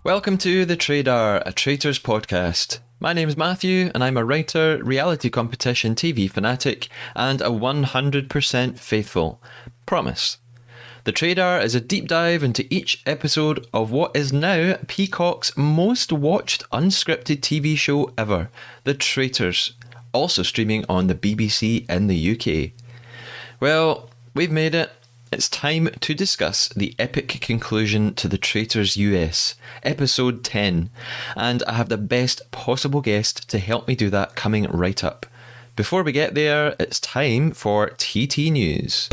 Welcome to the Traidar, a Traitors podcast. My name is Matthew, and I'm a writer, reality competition TV fanatic, and a 100% faithful. Promise. The Traidar is a deep dive into each episode of what is now Peacock's most watched unscripted TV show ever, The Traitors, also streaming on the BBC in the UK. Well, we've made it. It's time to discuss the epic conclusion to The Traitors US, episode 10, and I have the best possible guest to help me do that coming right up. Before we get there, it's time for TT News.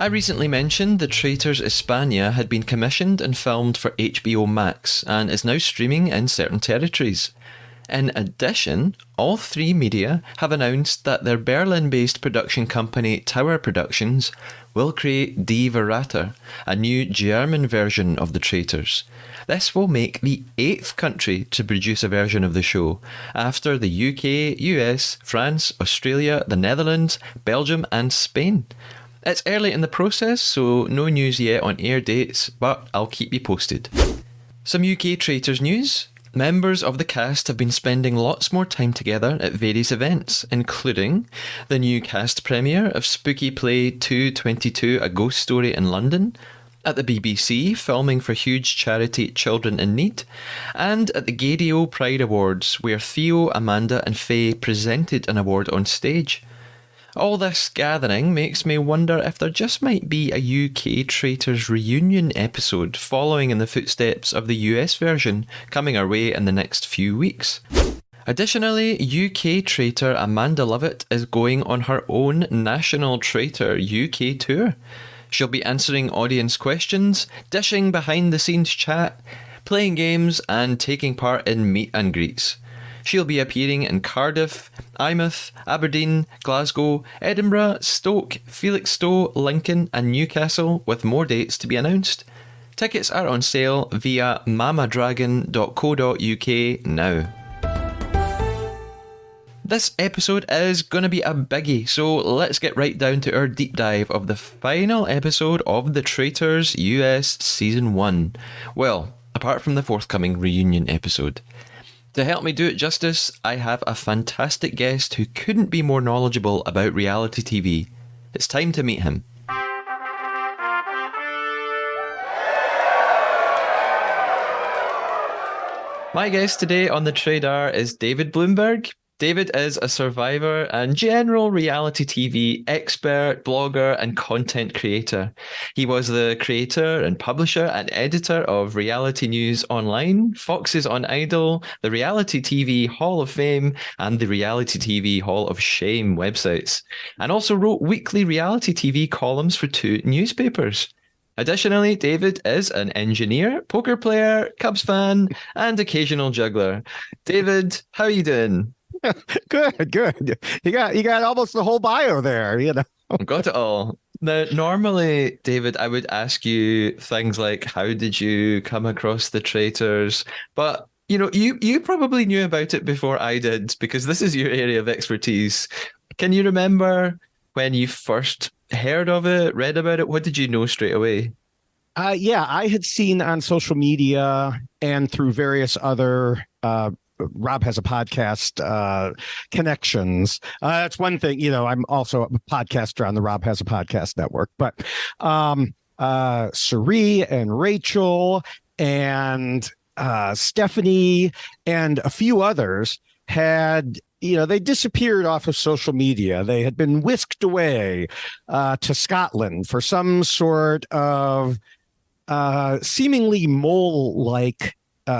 I recently mentioned The Traitors España had been commissioned and filmed for HBO Max and is now streaming in certain territories. In addition, all three media have announced that their Berlin-based production company Tower Productions will create Die Verräter, a new German version of The Traitors. This will make the 8th country to produce a version of the show, after the UK, US, France, Australia, the Netherlands, Belgium and Spain. It's early in the process, so no news yet on air dates, but I'll keep you posted. Some UK Traitors news. Members of the cast have been spending lots more time together at various events, including the new cast premiere of Spooky Play 222 A Ghost Story in London, at the BBC filming for huge charity Children in Need, and at the Gaydio Pride Awards where Theo, Amanda and Faye presented an award on stage. All this gathering makes me wonder if there just might be a UK Traitors reunion episode following in the footsteps of the US version coming our way in the next few weeks. Additionally, UK Traitor Amanda Lovett is going on her own National Traitor UK tour. She'll be answering audience questions, dishing behind the scenes chat, playing games and taking part in meet and greets. She'll be appearing in Cardiff, Eyemouth, Aberdeen, Glasgow, Edinburgh, Stoke, Felixstowe, Lincoln and Newcastle, with more dates to be announced. Tickets are on sale via mamadragon.co.uk now. This episode is going to be a biggie, so let's get right down to our deep dive of the final episode of The Traitors US Season 1. Well, apart from the forthcoming reunion episode. To help me do it justice, I have a fantastic guest who couldn't be more knowledgeable about reality TV. It's time to meet him. My guest today on the Traidar is David Bloomberg. David is a survivor and general reality TV expert, blogger and content creator. He was the creator and publisher and editor of Reality News Online, Fox's On Idol, the Reality TV Hall of Fame and the Reality TV Hall of Shame websites, and also wrote weekly reality TV columns for 2 newspapers. Additionally, David is an engineer, poker player, Cubs fan and occasional juggler. David, how are you doing? Good. You got almost the whole bio there, you know. Got it all. Now, normally, David, I would ask you things like, how did you come across the Traitors? But, you know, you probably knew about it before I did, because this is your area of expertise. Can you remember when you first heard of it, read about it? What did you know straight away? Yeah, I had seen on social media and through various other Rob Has a Podcast connections. That's one thing, you know, I'm also a podcaster on the Rob Has a Podcast network, but Suri and Rachel and Stephanie and a few others had, you know, they disappeared off of social media. They had been whisked away to Scotland for some sort of seemingly mole-like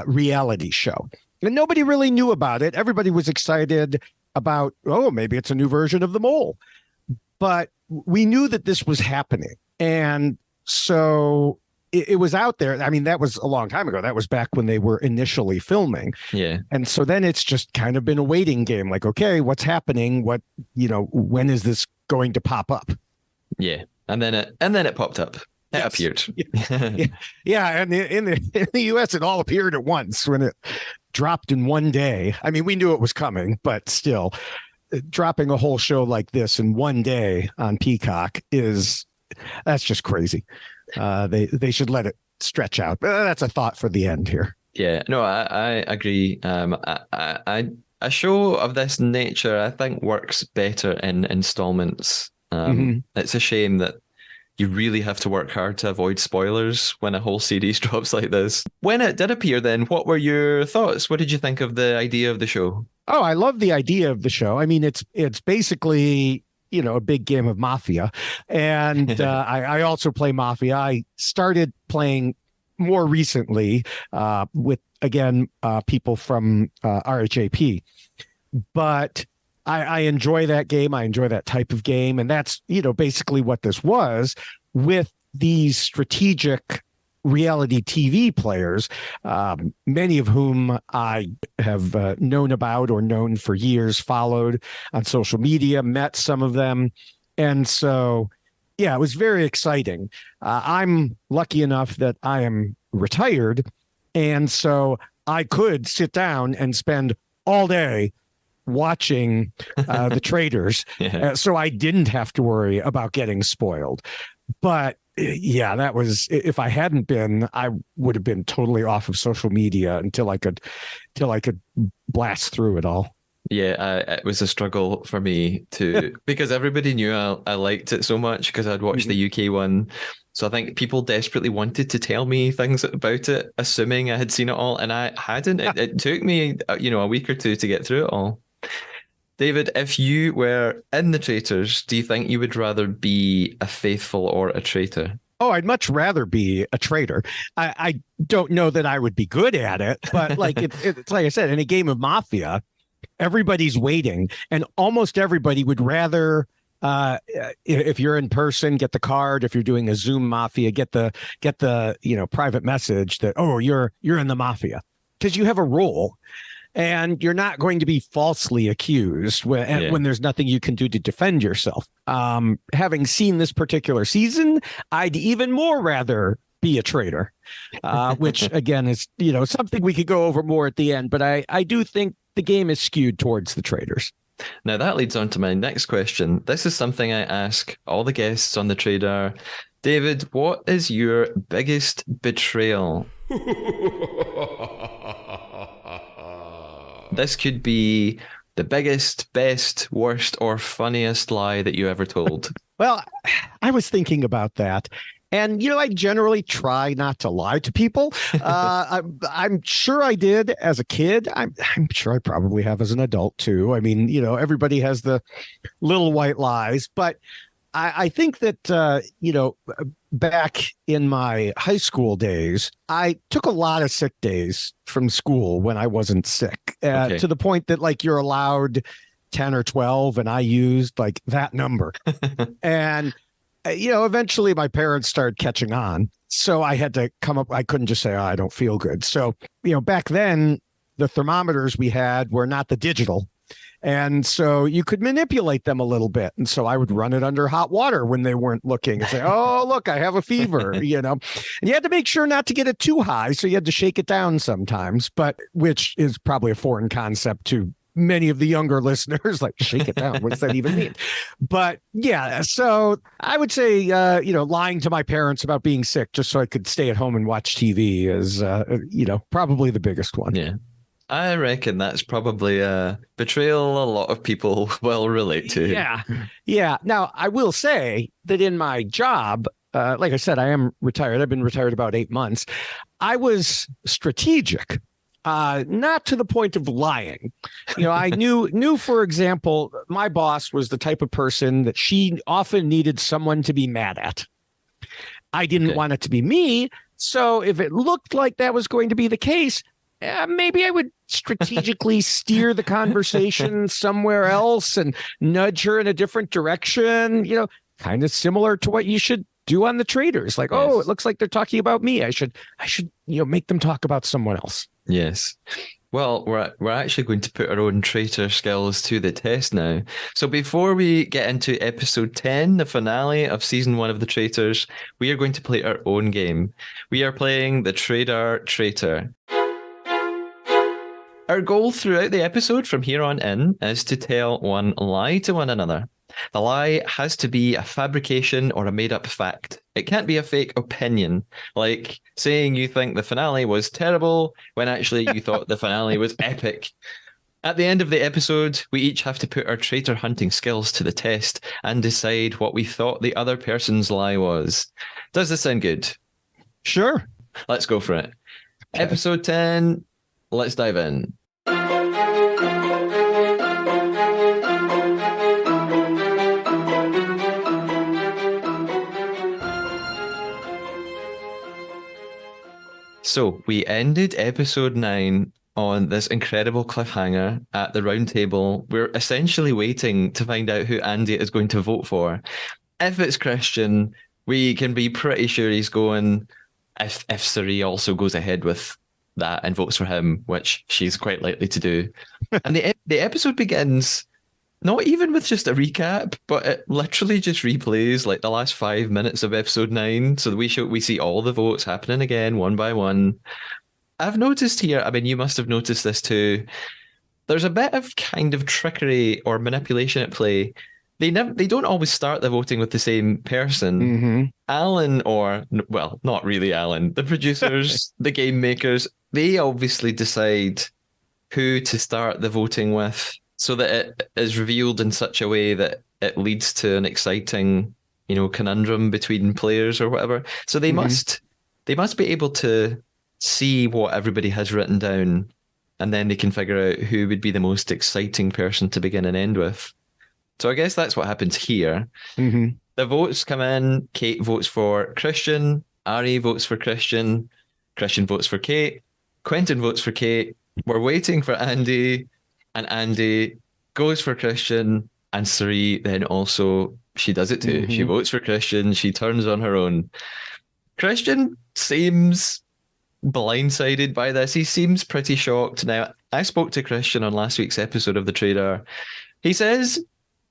reality show. And nobody really knew about it. Everybody was excited about, oh, maybe it's a new version of The Mole. But we knew that this was happening. And so it was out there. I mean, that was a long time ago. That was back when they were initially filming. Yeah. And so then it's just kind of been a waiting game. Like, okay, what's happening? What, you know, when is this going to pop up? Yeah. And then it popped up. It Yes. appeared. Yeah. And in the US, it all appeared at once when it dropped in one day. I mean, we knew it was coming, but still. dropping a whole show like this in one day on Peacock that's just crazy. They should let it stretch out. But that's a thought for the end here. Yeah, no, I agree. A show of this nature, I think, works better in installments. It's a shame that you really have to work hard to avoid spoilers when a whole series drops like this. When it did appear then, what were your thoughts? What did you think of the idea of the show? Oh, I love the idea of the show. I mean, it's basically, a big game of Mafia. And I also play Mafia. I started playing more recently with, again, people from RHAP. But I enjoy that game. I enjoy that type of game. And that's, basically what this was with these strategic reality TV players, many of whom I have known about or known for years, followed on social media, met some of them. And so, yeah, it was very exciting. I'm lucky enough that I am retired. And so I could sit down and spend all day watching the Traitors. Yeah. So I didn't have to worry about getting spoiled. But yeah, that was, if I hadn't been, I would have been totally off of social media until I could blast through it all. Yeah, it was a struggle for me to, because everybody knew I liked it so much because I'd watched the UK one. So I think people desperately wanted to tell me things about it, assuming I had seen it all, and I hadn't. It took me, a week or two to get through it all. David, if you were in the Traitors, do you think you would rather be a faithful or a traitor? Oh, I'd much rather be a traitor. I don't know that I would be good at it, but like it's like I said, in a game of Mafia, everybody's waiting, and almost everybody would rather, if you're in person, get the card. If you're doing a Zoom Mafia, get the private message that, oh, you're in the Mafia, because you have a role. And you're not going to be falsely accused when there's nothing you can do to defend yourself. Having seen this particular season, I'd even more rather be a traitor, which again is, something we could go over more at the end. But I do think the game is skewed towards the traitors. Now that leads on to my next question. This is something I ask all the guests on the Traidar. David, what is your biggest betrayal? This could be the biggest, best, worst, or funniest lie that you ever told. Well, I was thinking about that. And, I generally try not to lie to people. I'm sure I did as a kid. I'm sure I probably have as an adult, too. I mean, everybody has the little white lies. But I think that, back in my high school days, I took a lot of sick days from school when I wasn't sick, to the point that like you're allowed 10 or 12, and I used like that number. And, eventually my parents started catching on. So I had to come up. I couldn't just say, oh, I don't feel good. So, back then the thermometers we had were not the digital. And so you could manipulate them a little bit. And so I would run it under hot water when they weren't looking and say, oh, look, I have a fever, and you had to make sure not to get it too high. So you had to shake it down sometimes, but which is probably a foreign concept to many of the younger listeners, like shake it down. What does that even mean? But yeah, so I would say, lying to my parents about being sick just so I could stay at home and watch TV is, probably the biggest one. Yeah. I reckon that's probably a betrayal a lot of people will relate to. Yeah. Now, I will say that in my job, like I said, I am retired. I've been retired about 8 months. I was strategic, not to the point of lying. I knew, for example, my boss was the type of person that she often needed someone to be mad at. I didn't want it to be me. So if it looked like that was going to be the case, maybe I would strategically steer the conversation somewhere else and nudge her in a different direction, kind of similar to what you should do on the Traitors. Like, oh, it looks like they're talking about me. I should, make them talk about someone else. Yes. Well, we're actually going to put our own traitor skills to the test now. So before we get into episode 10, the finale of season 1 of The Traitors, we are going to play our own game. We are playing the Traidar Traitor. Our goal throughout the episode from here on in is to tell one lie to one another. The lie has to be a fabrication or a made-up fact. It can't be a fake opinion, like saying you think the finale was terrible when actually you thought the finale was epic. At the end of the episode, we each have to put our traitor hunting skills to the test and decide what we thought the other person's lie was. Does this sound good? Sure. Let's go for it. Okay. Episode 10, let's dive in. So we ended episode 9 on this incredible cliffhanger at the round table. We're essentially waiting to find out who Andy is going to vote for. If it's Christian, we can be pretty sure he's going. If Sari also goes ahead with that and votes for him, which she's quite likely to do. And the episode begins not even with just a recap, but it literally just replays like the last 5 minutes of episode 9. So we see all the votes happening again, one by one. I've noticed here, I mean, you must have noticed this too. There's a bit of kind of trickery or manipulation at play. They don't always start the voting with the same person. Mm-hmm. Alan, or well, not really Alan, the producers, the game makers, they obviously decide who to start the voting with, so that it is revealed in such a way that it leads to an exciting, conundrum between players or whatever. So they must be able to see what everybody has written down, and then they can figure out who would be the most exciting person to begin and end with. So I guess that's what happens here. Mm-hmm. The votes come in. Kate votes for Christian. Ari votes for Christian. Christian votes for Kate. Quentin votes for Kate. We're waiting for Andy. And Andy goes for Christian, and Sari then also, she does it too. She votes for Christian. She turns on her own. Christian seems blindsided by this. He seems pretty shocked. Now, I spoke to Christian on last week's episode of The Traidar. He says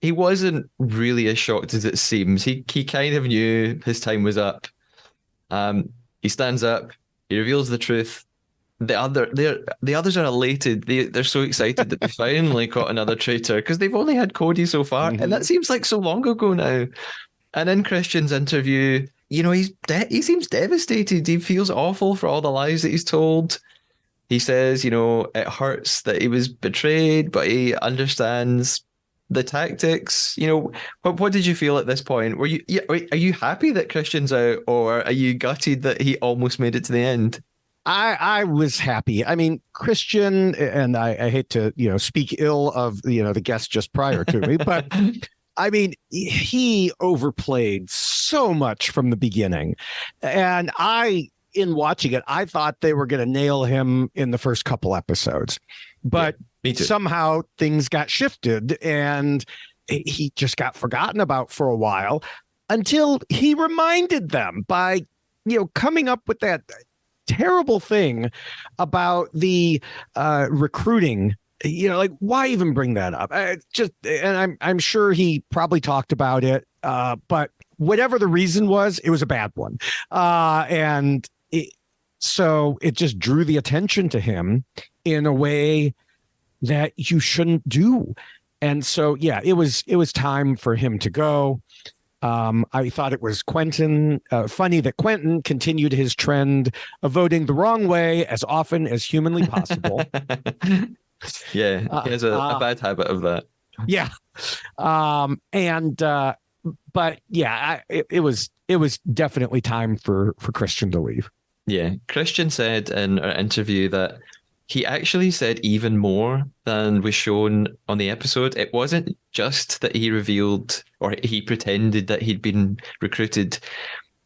he wasn't really as shocked as it seems. He kind of knew his time was up. He stands up. He reveals the truth. The others are elated. They're so excited that they finally caught another traitor, because they've only had Cody so far, and that seems like so long ago now. And in Christian's interview, he seems devastated. He feels awful for all the lies that he's told. He says, it hurts that he was betrayed, but he understands the tactics. What did you feel at this point? Are you happy that Christian's out, or are you gutted that he almost made it to the end? I was happy. I mean, Christian, and I hate to, speak ill of, the guest just prior to me, but I mean, he overplayed so much from the beginning. And in watching it, I thought they were going to nail him in the first couple episodes, but somehow things got shifted and he just got forgotten about for a while, until he reminded them by, coming up with that terrible thing about the recruiting. Why even bring that up? I'm sure he probably talked about it, but whatever the reason was, it was a bad one, so it just drew the attention to him in a way that you shouldn't do. And so, yeah, it was time for him to go. I thought it was funny that Quentin continued his trend of voting the wrong way as often as humanly possible. Yeah, he has a bad habit of that. Yeah. But yeah, it was definitely time for Christian to leave. Yeah. Christian said in our interview that he actually said even more than was shown on the episode. It wasn't just that he revealed or he pretended that he'd been recruited.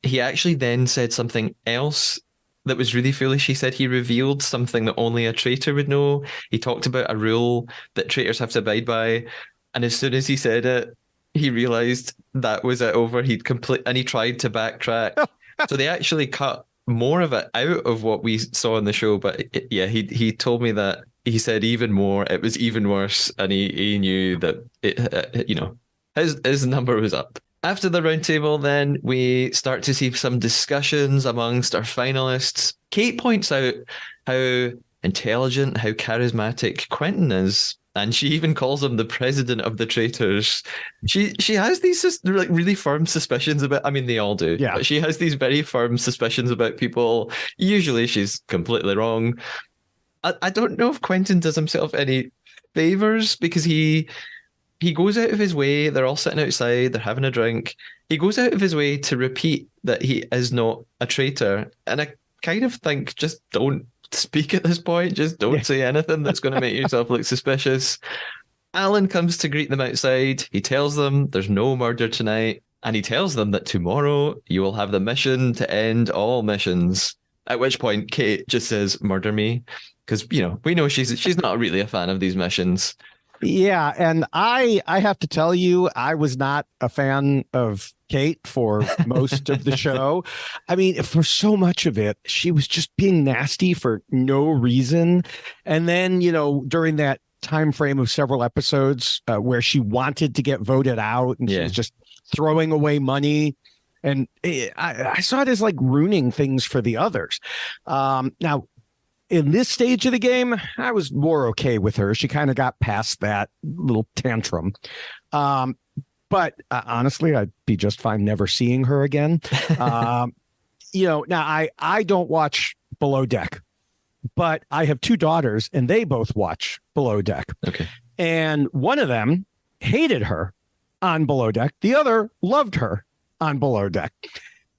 He actually then said something else that was really foolish. He said he revealed something that only a traitor would know. He talked about a rule that traitors have to abide by. And as soon as he said it, he realized that was it over. And he tried to backtrack. So they actually cut more of it out of what we saw in the show. But he told me that he said even more. It was even worse. And he knew that his number was up. After the roundtable, then we start to see some discussions amongst our finalists. Kate points out how intelligent, how charismatic Quentin is. And she even calls him the president of the traitors. She has these like really firm suspicions about. I mean, they all do. Yeah. But she has these very firm suspicions about people. Usually, she's completely wrong. I don't know if Quentin does himself any favors because he goes out of his way. They're all sitting outside. They're having a drink. He goes out of his way to repeat that he is not a traitor. And I kind of think just don't speak at this point. Just don't say anything that's going to make yourself look suspicious. Alan comes to greet them outside. He tells them there's no murder tonight. And he tells them that tomorrow you will have the mission to end all missions. At which point Kate just says, murder me. Because, we know she's not really a fan of these missions. Yeah, and I have to tell you, I was not a fan of Kate for most of the show. I mean, for so much of it, she was just being nasty for no reason. And then, during that time frame of several episodes where she wanted to get voted out and she was just throwing away money. And I saw it as like ruining things for the others. Now, in this stage of the game, I was more okay with her. She kind of got past that little tantrum. But honestly, I'd be just fine never seeing her again. Now I don't watch Below Deck, but I have two daughters and they both watch Below Deck. Okay. And one of them hated her on Below Deck. The other loved her on Below Deck.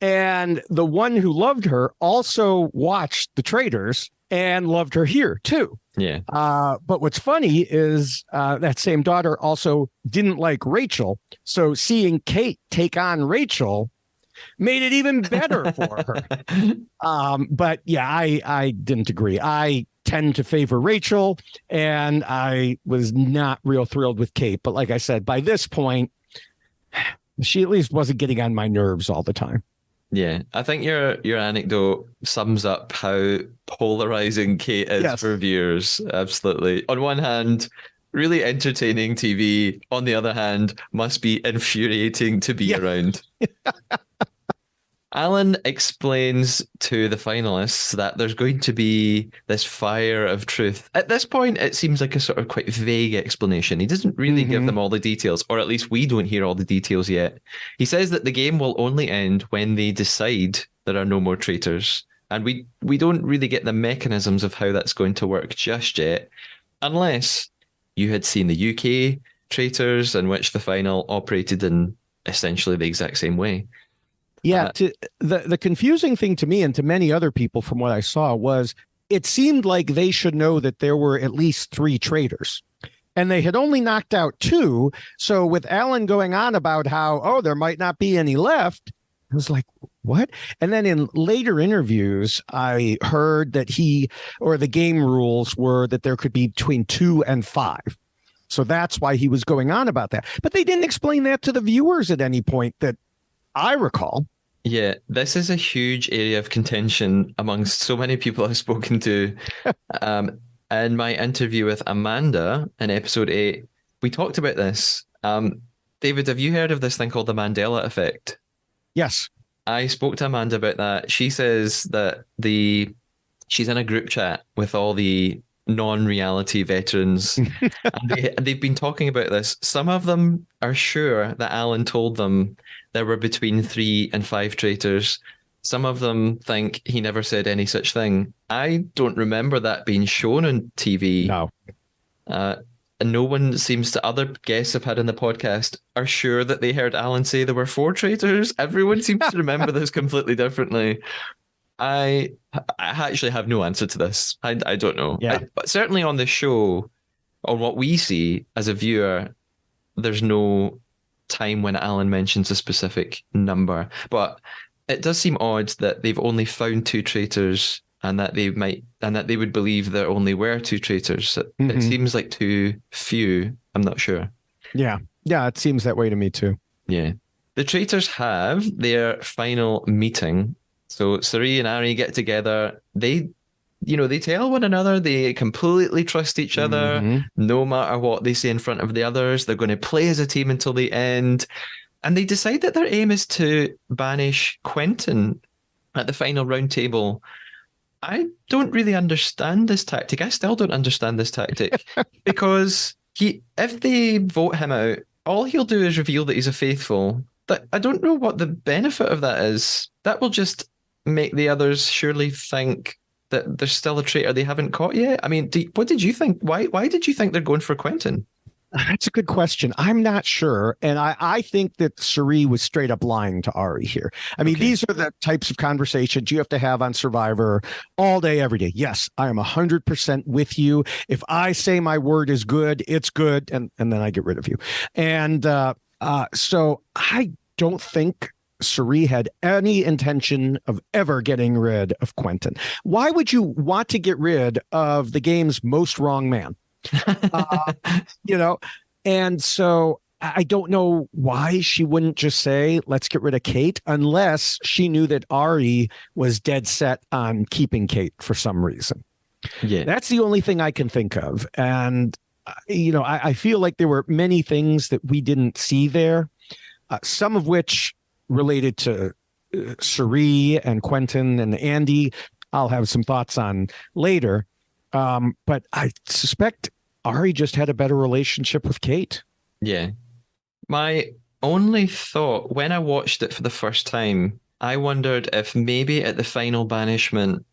And the one who loved her also watched The Traitors and loved her here too. Yeah. But what's funny is that same daughter also didn't like Rachel. So seeing Kate take on Rachel made it even better for her. But yeah, I didn't agree. I tend to favor Rachel, and I was not real thrilled with Kate. But like I said, by this point, she at least wasn't getting on my nerves all the time. Yeah, I think your anecdote sums up how polarizing Kate is for viewers. Absolutely. On one hand, really entertaining TV. On the other hand, must be infuriating to be around. Alan explains to the finalists that there's going to be this fire of truth. At this point, it seems like a sort of quite vague explanation. He doesn't really give them all the details, or at least we don't hear all the details yet. He says that the game will only end when they decide there are no more traitors. And we don't really get the mechanisms of how that's going to work just yet, unless you had seen the UK traitors, in which the final operated in essentially the exact same way. Yeah, the confusing thing to me and to many other people from what I saw was it seemed like they should know that there were at least 3 traitors. And they had only knocked out 2. So with Alan going on about how, there might not be any left, I was like, what? And then in later interviews, I heard that the game rules were that there could be between 2 and 5. So that's why he was going on about that. But they didn't explain that to the viewers at any point that I recall. Yeah, this is a huge area of contention amongst so many people I've spoken to. In my interview with Amanda in episode 8, we talked about this. David, have you heard of this thing called the Mandela effect? Yes. I spoke to Amanda about that. She says that she's in a group chat with all the non-reality veterans. And they've been talking about this. Some of them are sure that Alan told them there were between 3 and 5 traitors. Some of them think he never said any such thing. I don't remember that being shown on TV. No. And no one seems to, other guests I've had in the podcast are sure that they heard Alan say there were 4 traitors. Everyone seems to remember this completely differently. I actually have no answer to this. I don't know. Yeah. But certainly on the show, or what we see as a viewer, there's no time when Alan mentions a specific number. But it does seem odd that they've only found 2 traitors and that they would believe there only were 2 traitors. It seems like too few. I'm not sure. Yeah. Yeah, it seems that way to me too. Yeah. The traitors have their final meeting. So Sari and Ari get together. They tell one another they completely trust each other, no matter what they say in front of the others. They're going to play as a team until the end. And they decide that their aim is to banish Quentin at the final round table. I don't really understand this tactic. I still don't understand this tactic because if they vote him out, all he'll do is reveal that he's a faithful. But I don't know what the benefit of that is. That will just make the others surely think that there's still a traitor they haven't caught yet. I mean, what did you think? Why did you think they're going for Quentin? That's a good question. I'm not sure. And I think that Suri was straight up lying to Ari here. I mean, Okay. these are the types of conversations you have to have on Survivor all day, every day. Yes, I am 100% with you. If I say my word is good, it's good. And then I get rid of you. And so I don't think Suri had any intention of ever getting rid of Quentin. Why would you want to get rid of the game's most wrong man? Uh, you know, and so I don't know why she wouldn't just say, let's get rid of Kate, unless she knew that Ari was dead set on keeping Kate for some reason. Yeah. That's the only thing I can think of. And, I feel like there were many things that we didn't see there, some of which related to Suri and Quentin and Andy. I'll have some thoughts on later. But I suspect Ari just had a better relationship with Kate. Yeah. My only thought when I watched it for the first time, I wondered if maybe at the final banishment,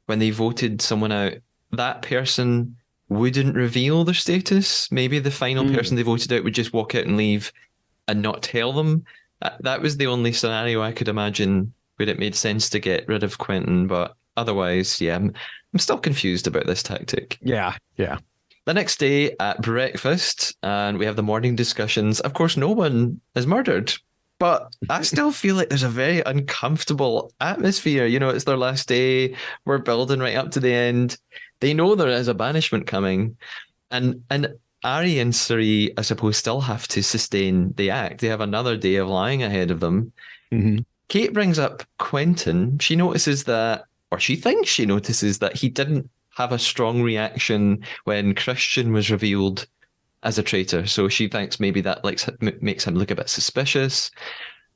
when they voted someone out, that person wouldn't reveal their status. Maybe the final person they voted out would just walk out and leave and not tell them. That was the only scenario I could imagine where it made sense to get rid of Quentin. But otherwise, yeah, I'm still confused about this tactic. Yeah, yeah. The next day at breakfast, and we have the morning discussions. Of course, no one is murdered, but I still feel like there's a very uncomfortable atmosphere. It's their last day. We're building right up to the end. They know there is a banishment coming, and Ari and Suri, I suppose, still have to sustain the act. They have another day of lying ahead of them. Mm-hmm. Kate brings up Quentin. She notices that, or she thinks she notices that he didn't have a strong reaction when Christian was revealed as a traitor. So she thinks maybe that makes him look a bit suspicious.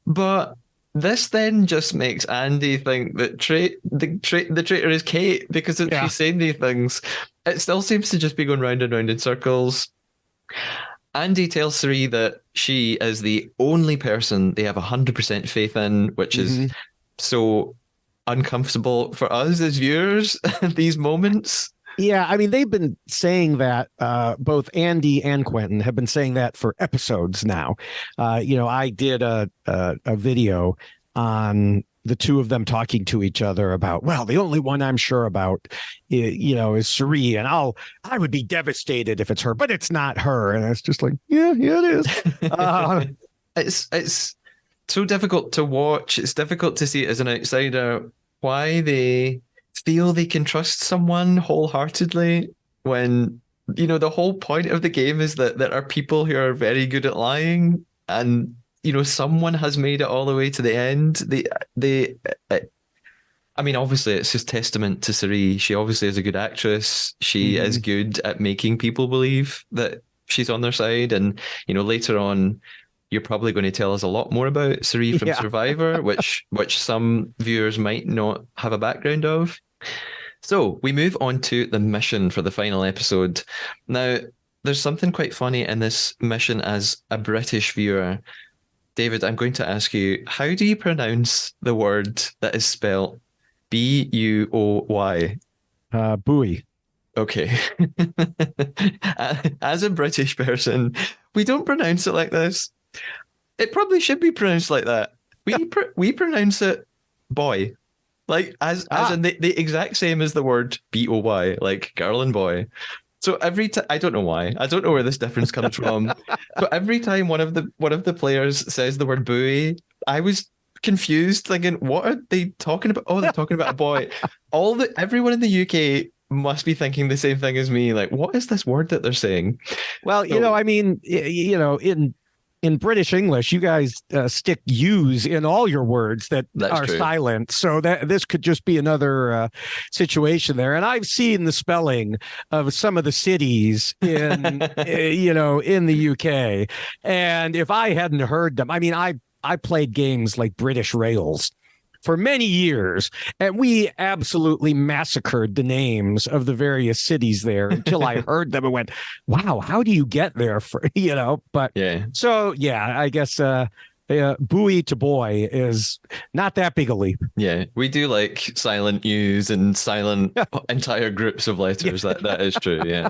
But this then just makes Andy think that the traitor is Kate because she's saying these things. It still seems to just be going round and round in circles. Andy tells Suri that she is the only person they have 100% faith in, which is so uncomfortable for us as viewers at these moments. Yeah, I mean, they've been saying that, both Andy and Quentin have been saying that for episodes now. I did a video on the two of them talking to each other about, well, the only one I'm sure about, is Suri, and I would be devastated if it's her, but it's not her. And it's just like, yeah, it is. It's so difficult to watch. It's difficult to see it as an outsider why they feel they can trust someone wholeheartedly when the whole point of the game is that there are people who are very good at lying, and someone has made it all the way to the end. I mean, obviously it's just testament to Suri. She obviously is a good actress. She is good at making people believe that she's on their side, and later on you're probably going to tell us a lot more about Suri from Survivor, which some viewers might not have a background of. So we move on to the mission for the final episode. Now, there's something quite funny in this mission as a British viewer. David, I'm going to ask you, how do you pronounce the word that is spelled Buoy? Buoy. Okay. As a British person, we don't pronounce it like this. It probably should be pronounced like that. We pronounce it boy, like as in the exact same as the word boy, like girl and boy. So every time, I don't know why, I don't know where this difference comes from, but every time one of the players says the word buoy, I was confused, thinking, what are they talking about? Oh, they're talking about a boy. Everyone in the UK must be thinking the same thing as me. Like, what is this word that they're saying? Well, I mean, in British English, you guys stick U's in all your words that are true. silent. So that this could just be another situation there. And I've seen the spelling of some of the cities in, in the UK. And if I hadn't heard them, I mean, I played games like British Rails, for many years, and we absolutely massacred the names of the various cities there until I heard them and went, "Wow, how do you get there?" But Yeah. so yeah, I guess buoy to boy is not that big a leap. Yeah, we do like silent news and silent entire groups of letters. That is true, yeah.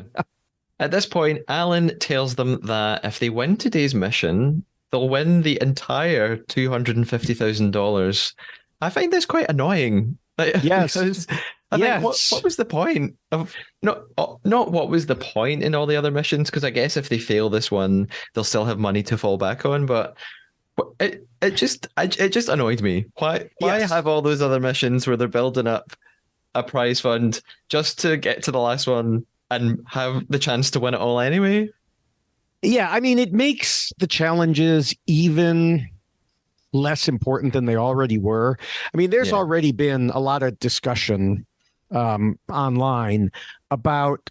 At this point, Alan tells them that if they win today's mission, they'll win the entire $250,000. I find this quite annoying. Yes. Because I think what was the point of not what was the point in all the other missions? Because I guess if they fail this one, they'll still have money to fall back on. But it just annoyed me. Why have all those other missions where they're building up a prize fund just to get to the last one and have the chance to win it all anyway? Yeah, I mean, it makes the challenges even less important than they already were. I mean, there's already been a lot of discussion online about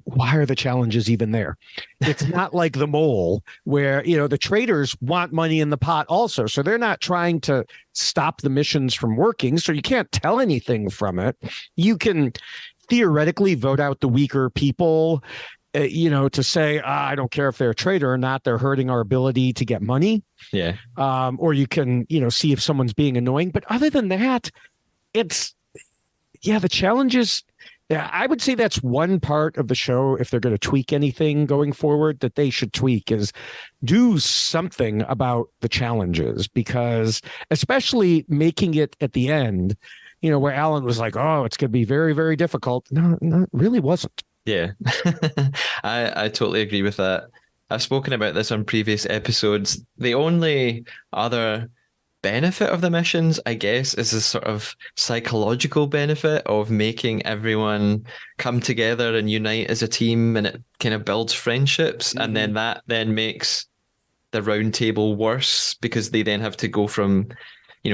why are the challenges even there? It's not like the mole where, the traitors want money in the pot also. So they're not trying to stop the missions from working. So you can't tell anything from it. You can theoretically vote out the weaker people, to say, I don't care if they're a traitor or not, they're hurting our ability to get money. Yeah. Or you can, see if someone's being annoying. But other than that, the challenges. Yeah, I would say that's one part of the show, if they're going to tweak anything going forward, that they should tweak is do something about the challenges, because especially making it at the end, where Alan was like, oh, it's going to be very, very difficult. No, it really wasn't. Yeah, I totally agree with that. I've spoken about this on previous episodes. The only other benefit of the missions, I guess, is a sort of psychological benefit of making everyone come together and unite as a team, and it kind of builds friendships. And then that then makes the round table worse, because they then have to go from,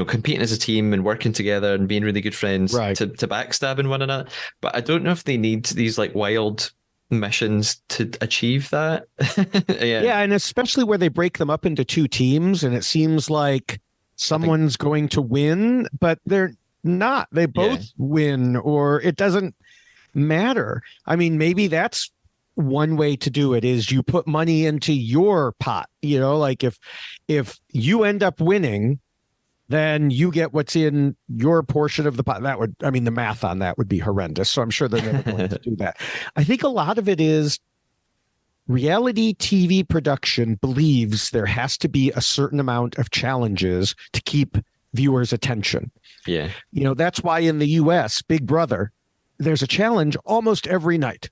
competing as a team and working together and being really good friends to backstabbing one another. But I don't know if they need these like wild missions to achieve that. Yeah, and especially where they break them up into two teams, and it seems like someone's going to win, but they're not. They both win, or it doesn't matter. I mean, maybe that's one way to do it, is you put money into your pot. Like if you end up winning, then you get what's in your portion of the pot. That would, the math on that would be horrendous. So I'm sure they're never going to do that. I think a lot of it is reality TV production believes there has to be a certain amount of challenges to keep viewers' attention. Yeah. That's why in the US, Big Brother, there's a challenge almost every night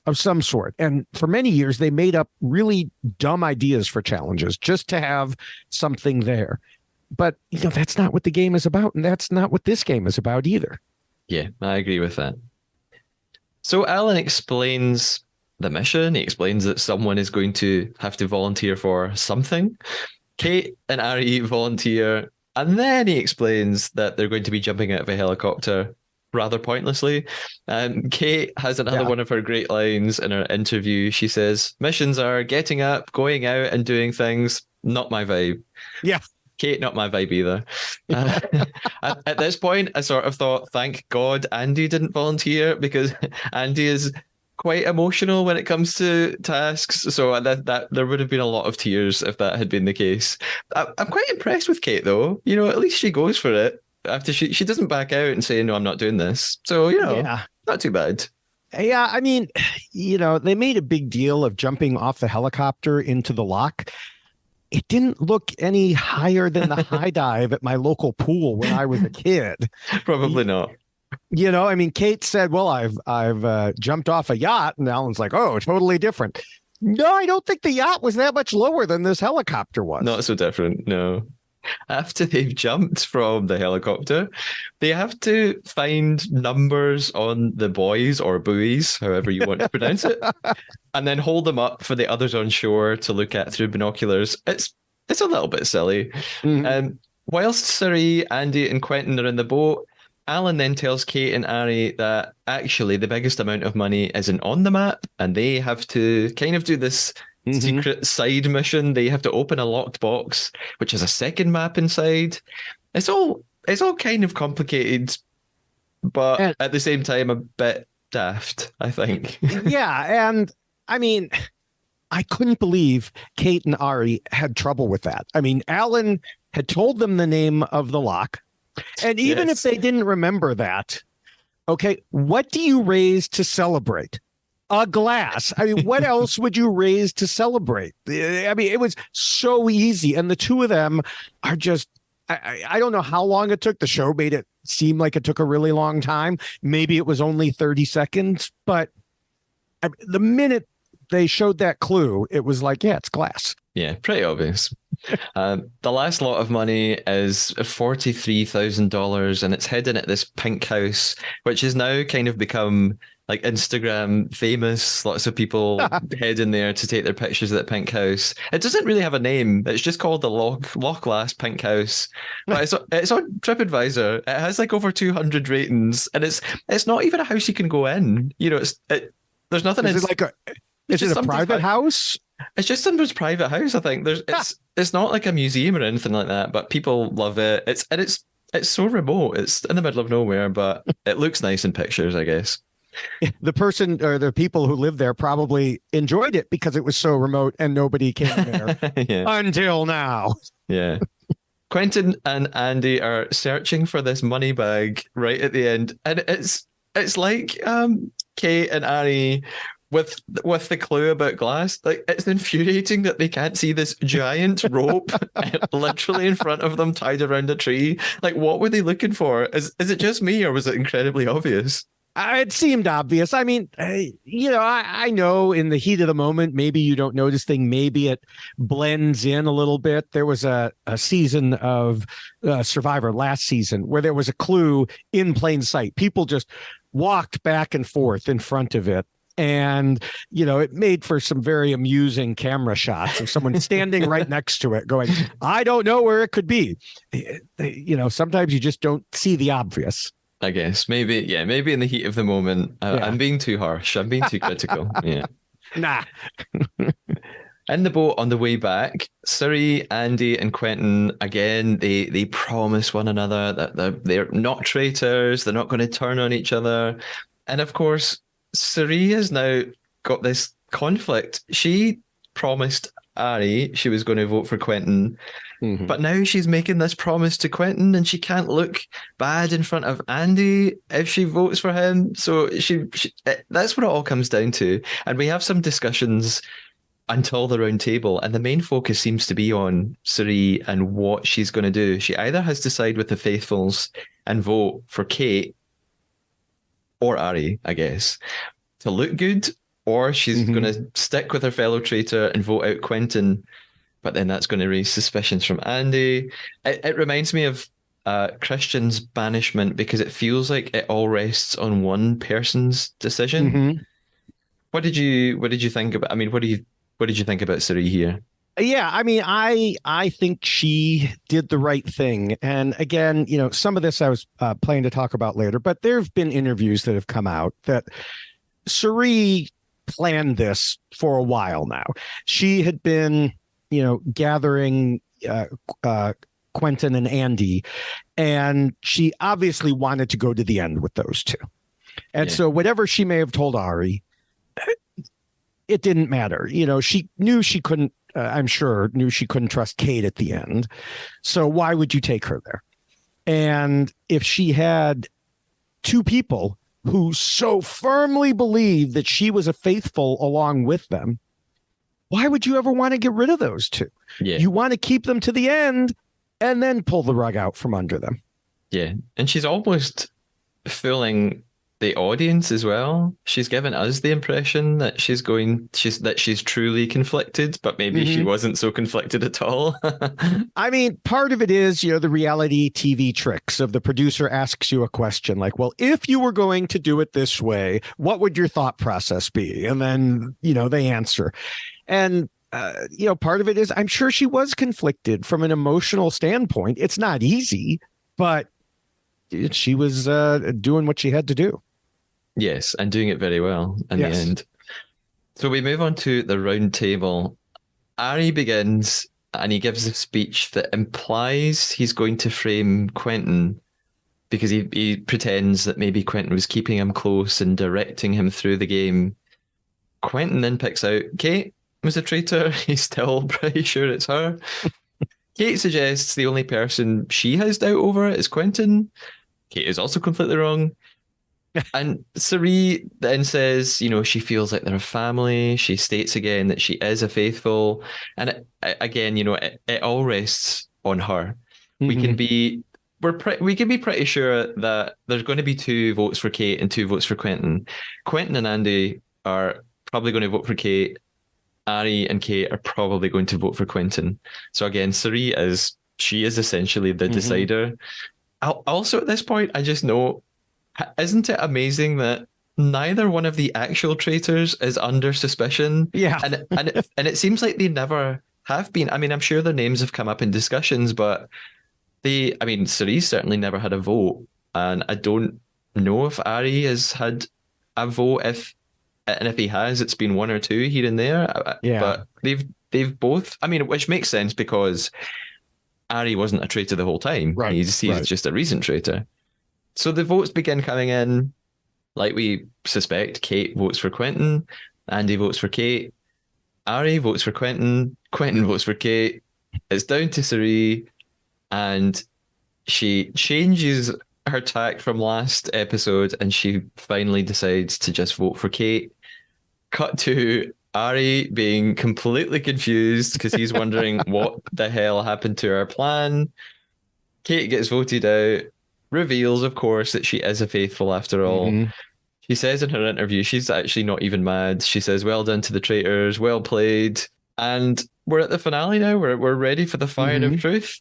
of some sort. And for many years, they made up really dumb ideas for challenges just to have something there. But, that's not what the game is about. And that's not what this game is about either. Yeah, I agree with that. So Alan explains the mission. He explains that someone is going to have to volunteer for something. Kate and Ari volunteer. And then he explains that they're going to be jumping out of a helicopter rather pointlessly. Kate has another one of her great lines in her interview. She says, missions are getting up, going out and doing things. Not my vibe. Yeah. Kate, not my vibe either. At this point, I sort of thought, thank God Andy didn't volunteer, because Andy is quite emotional when it comes to tasks. So that there would have been a lot of tears if that had been the case. I'm quite impressed with Kate, though. At least she goes for it. After she doesn't back out and say, no, I'm not doing this. So, not too bad. Yeah, I mean, they made a big deal of jumping off the helicopter into the lock. It didn't look any higher than the high dive at my local pool when I was a kid. Probably not. Kate said, well, I've jumped off a yacht. And Alan's like, oh, totally different. No, I don't think the yacht was that much lower than this helicopter was. Not so different, no. After they've jumped from the helicopter, they have to find numbers on the buoys or buoys, however you want to pronounce it, and then hold them up for the others on shore to look at through binoculars. It's a little bit silly. Mm-hmm. Whilst Sari, Andy, and Quentin are in the boat, Alan then tells Kate and Ari that actually the biggest amount of money isn't on the map, and they have to kind of do this secret side mission. They have to open a locked box, which has a second map inside. It's all all kind of complicated, but And at the same time a bit daft, I think. yeah, and I mean, I couldn't believe Kate and Ari had trouble with that. I mean, Alan had told them the name of the lock. And even if Yes. they didn't remember that, okay, what do you raise to celebrate? A glass. I mean, what else would you raise to celebrate? I mean, it was so easy. And the two of them are just, I don't know how long it took. The show made it seem like it took a really long time. Maybe it was only 30 seconds, but the minute they showed that clue, it was like, yeah, it's glass. Yeah, pretty obvious. The last lot of money is $43,000, and it's hidden at this pink house, which has now kind of become like Instagram famous. Lots of people head in there to take their pictures of that pink house. It doesn't really have a name. It's just called the Loch Last Pink House. But it's on TripAdvisor. It has like over 200 ratings, and it's not even a house you can go in. You know, there's nothing. Is it like a is it a private house? It's just somebody's private house. I think it's not like a museum or anything like that. But people love it. It's so remote. It's in the middle of nowhere, but it looks nice in pictures, I guess. The person or the people who lived there probably enjoyed it because it was so remote and nobody came there Yeah. until now. Yeah. Quentin and Andy are searching for this money bag right at the end, and it's like Kate and Ari with the clue about glass. Like, it's infuriating that they can't see this giant rope literally in front of them tied around a tree. Like, what were they looking for? Is it just me, or was it incredibly obvious? It seemed obvious. I mean, I know in the heat of the moment, maybe you don't notice thing. Maybe it blends in a little bit. There was a season of Survivor last season where there was a clue in plain sight. People just walked back and forth in front of it. And, it made for some very amusing camera shots of someone standing right next to it going, I don't know where it could be. Sometimes you just don't see the obvious. I guess maybe in the heat of the moment. I'm being too harsh. I'm being too critical. Yeah. Nah. In the boat on the way back, Suri, Andy, and Quentin again. They promise one another that they're not traitors. They're not going to turn on each other. And of course, Suri has now got this conflict. She promised Ari she was going to vote for Quentin. Mm-hmm. But now she's making this promise to Quentin, and she can't look bad in front of Andy if she votes for him. So that's what it all comes down to. And we have some discussions until the round table, and the main focus seems to be on Suri and what she's going to do. She either has to side with the faithfuls and vote for Kate or Ari, I guess, to look good, or she's going to stick with her fellow traitor and vote out Quentin. But then that's going to raise suspicions from Andy. It reminds me of Christian's banishment, because it feels like it all rests on one person's decision. Mm-hmm. What did you think about? I mean, what did you think about Suri here? Yeah, I mean, I think she did the right thing. And again, some of this I was planning to talk about later, but there have been interviews that have come out that Suri planned this for a while now. She had been gathering Quentin and Andy, and she obviously wanted to go to the end with those two. And so whatever she may have told Ari, it didn't matter. She knew she couldn't, I'm sure, knew she couldn't trust Kate at the end. So why would you take her there? And if she had two people who so firmly believed that she was a faithful along with them, why would you ever want to get rid of those two? Yeah. You want to keep them to the end and then pull the rug out from under them. Yeah. And she's almost fooling the audience as well. She's given us the impression that she's truly conflicted, but maybe she wasn't so conflicted at all. I mean, part of it is, the reality TV tricks of the producer asks you a question like, well, if you were going to do it this way, what would your thought process be? And then, they answer. And, part of it is I'm sure she was conflicted from an emotional standpoint. It's not easy, but she was doing what she had to do. Yes, and doing it very well in the end. So we move on to the round table. Ari begins, and he gives a speech that implies he's going to frame Quentin because he pretends that maybe Quentin was keeping him close and directing him through the game. Quentin then picks out Kate was a traitor. He's still pretty sure it's her. Kate suggests the only person she has doubt over is Quentin. Kate is also completely wrong. And Sari then says, she feels like they're a family. She states again that she is a faithful. And again, it all rests on her. Mm-hmm. We can be pretty sure that there's going to be 2 votes for Kate and 2 votes for Quentin. Quentin and Andy are probably going to vote for Kate. Ari and Kate are probably going to vote for Quentin. So again, Sari she is essentially the decider. Also at this point, I just know, isn't it amazing that neither one of the actual traitors is under suspicion? Yeah. And it seems like they never have been. I mean, I'm sure their names have come up in discussions, but Sari's certainly never had a vote. And I don't know if Ari has had a vote. If he has, it's been 1 or 2 here and there. Yeah. But they've both, which makes sense because Ari wasn't a traitor the whole time. Right. He's just a recent traitor. So the votes begin coming in. Like we suspect, Kate votes for Quentin. Andy votes for Kate. Ari votes for Quentin. Quentin votes for Kate. It's down to Sari. And she changes her tack from last episode and she finally decides to just vote for Kate. Cut to Ari being completely confused because he's wondering what the hell happened to our plan. Kate gets voted out, reveals, of course, that she is a faithful after all. Mm-hmm. She says in her interview she's actually not even mad. She says, well done to the traitors, well played. And we're at the finale now. We're ready for the fire of truth.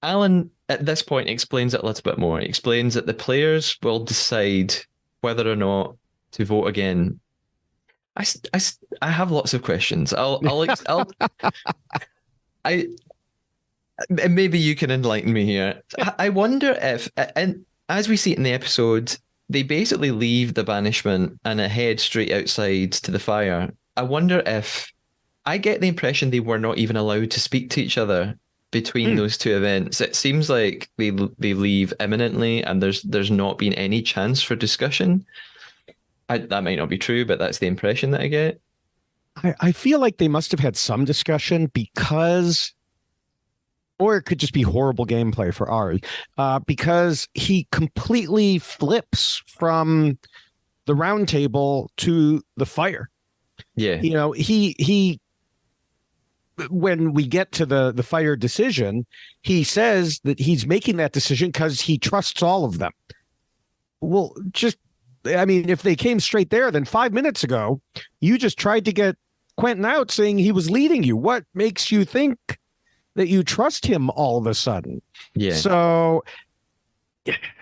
Alan, at this point, explains it a little bit more. He explains that the players will decide whether or not to vote again. I have lots of questions. Maybe you can enlighten me here. I wonder if, and as we see it in the episode, they basically leave the banishment and head straight outside to the fire. I wonder if, I get the impression they were not even allowed to speak to each other between those 2 events. It seems like they leave imminently and there's not been any chance for discussion. That might not be true, but that's the impression that I get. I feel like they must have had some discussion because, or it could just be horrible gameplay for Ari, because he completely flips from the round table to the fire. Yeah. He when we get to the fire decision, he says that he's making that decision because he trusts all of them. Well, if they came straight there, then 5 minutes ago, you just tried to get Quentin out saying he was leading you. What makes you think that you trust him all of a sudden? Yeah. So,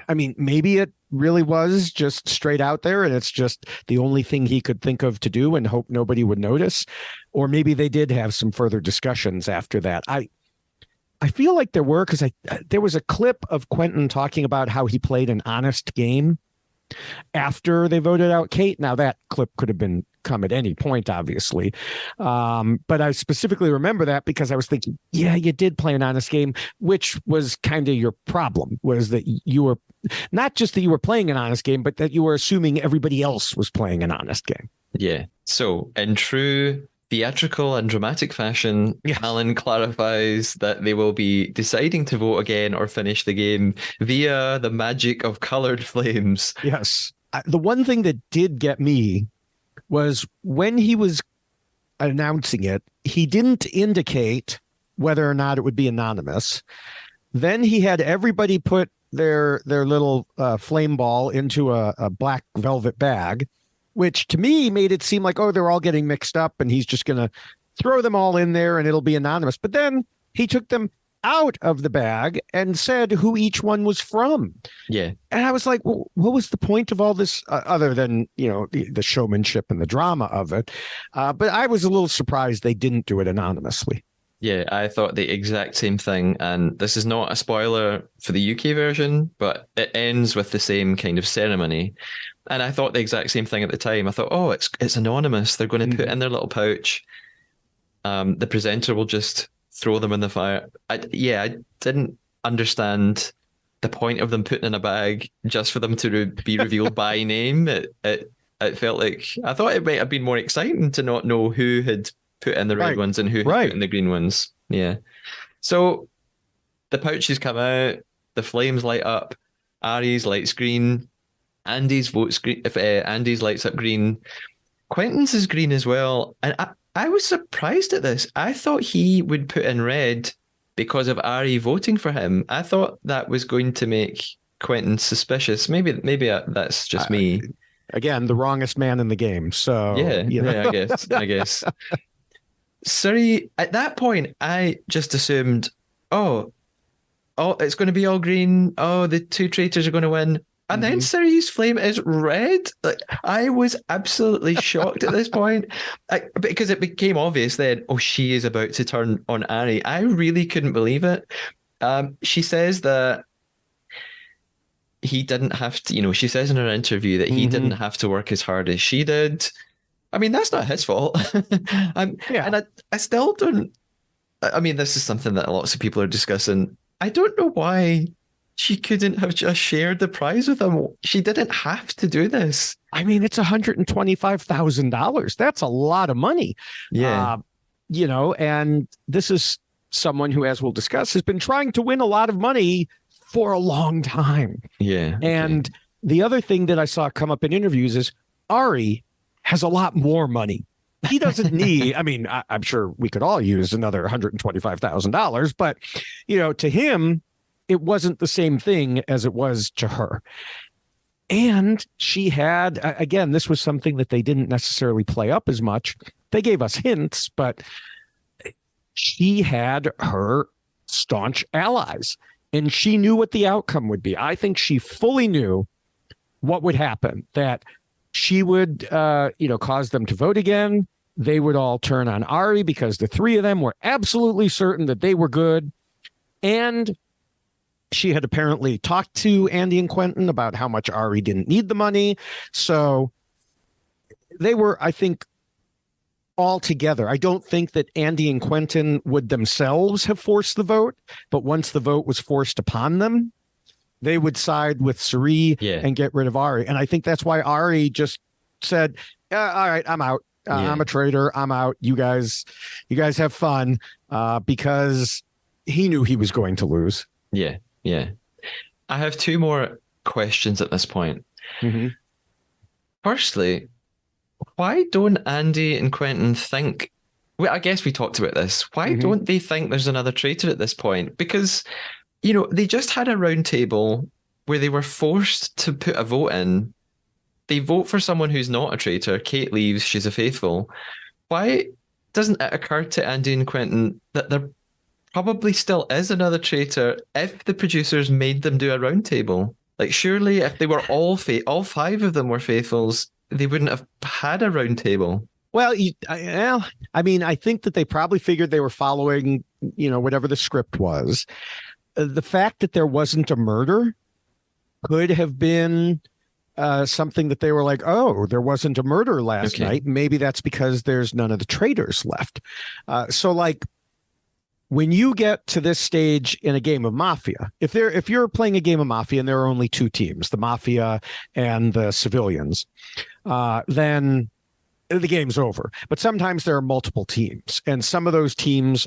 maybe it really was just straight out there and it's just the only thing he could think of to do and hope nobody would notice. Or maybe they did have some further discussions after that. I feel like there were, because there was a clip of Quentin talking about how he played an honest game after they voted out Kate. Now that clip could have come at any point, obviously. But I specifically remember that because I was thinking, yeah, you did play an honest game, which was kind of your problem, was that you were not just that you were playing an honest game, but that you were assuming everybody else was playing an honest game. Yeah. So in true theatrical and dramatic fashion, yes, Alan clarifies that they will be deciding to vote again or finish the game via the magic of colored flames. Yes. The one thing that did get me was when he was announcing it, he didn't indicate whether or not it would be anonymous. Then he had everybody put their little flame ball into a black velvet bag, which to me made it seem like, oh, they're all getting mixed up and he's just going to throw them all in there and it'll be anonymous. But then he took them out of the bag and said who each one was from. Yeah. And I was like, well, what was the point of all this other than, the showmanship and the drama of it? But I was a little surprised they didn't do it anonymously. Yeah, I thought the exact same thing. And this is not a spoiler for the UK version, but it ends with the same kind of ceremony. And I thought the exact same thing at the time. I thought, oh, it's anonymous. They're going to put in their little pouch. The presenter will just throw them in the fire. I didn't understand the point of them putting in a bag just for them to be revealed by name. It felt like I thought it might have been more exciting to not know who had put in the red Right. ones and who had Right. put in the green ones. Yeah. So the pouches come out, the flames light up, Ari's lights green, Andy's votes green. If Andy's lights up green, Quentin's is green as well. And I was surprised at this. I thought he would put in red because of Ari voting for him. I thought that was going to make Quentin suspicious. Maybe that's just me. Again, the wrongest man in the game. So Yeah, I guess. Sorry, at that point, I just assumed, oh, it's going to be all green. Oh, the two traitors are going to win. And then Ciri's flame is red. Like, I was absolutely shocked at this point because it became obvious then, oh, she is about to turn on Ari. I really couldn't believe it. She says that he didn't have to, she says in her interview that he didn't have to work as hard as she did. I mean, that's not his fault. And I still don't. I mean, this is something that lots of people are discussing. I don't know why she couldn't have just shared the prize with him. She didn't have to do this. I mean, it's $125,000. That's a lot of money. Yeah. And this is someone who, as we'll discuss, has been trying to win a lot of money for a long time. Yeah. And the other thing that I saw come up in interviews is Ari has a lot more money. He doesn't need, I mean, I'm sure we could all use another $125,000, but, to him, it wasn't the same thing as it was to her. And she had, again, this was something that they didn't necessarily play up as much. They gave us hints, but she had her staunch allies and she knew what the outcome would be. I think she fully knew what would happen, that she would, cause them to vote again. They would all turn on Ari because the three of them were absolutely certain that they were good. And she had apparently talked to Andy and Quentin about how much Ari didn't need the money. So they were, I think, all together. I don't think that Andy and Quentin would themselves have forced the vote, but once the vote was forced upon them, they would side with Ciri and get rid of Ari. And I think that's why Ari just said, all right, I'm out. I'm a traitor. I'm out. You guys have fun, because he knew he was going to lose. Yeah. Yeah. I have two more questions at this point. Firstly, why don't Andy and Quentin think, well, I guess we talked about this. Why don't they think there's another traitor at this point? Because, they just had a round table where they were forced to put a vote in. They vote for someone who's not a traitor. Kate leaves. She's a faithful. Why doesn't it occur to Andy and Quentin that there probably still is another traitor if the producers made them do a round table? Like, surely if they were all five of them were faithfuls, they wouldn't have had a round table. Well, I mean, I think that they probably figured they were following, whatever the script was. The fact that there wasn't a murder could have been something that they were like, oh, there wasn't a murder last night. Maybe that's because there's none of the traitors left. So like, when you get to this stage in a game of Mafia, if you're playing a game of Mafia and there are only two teams, the Mafia and the civilians, then the game's over. But sometimes there are multiple teams, and some of those teams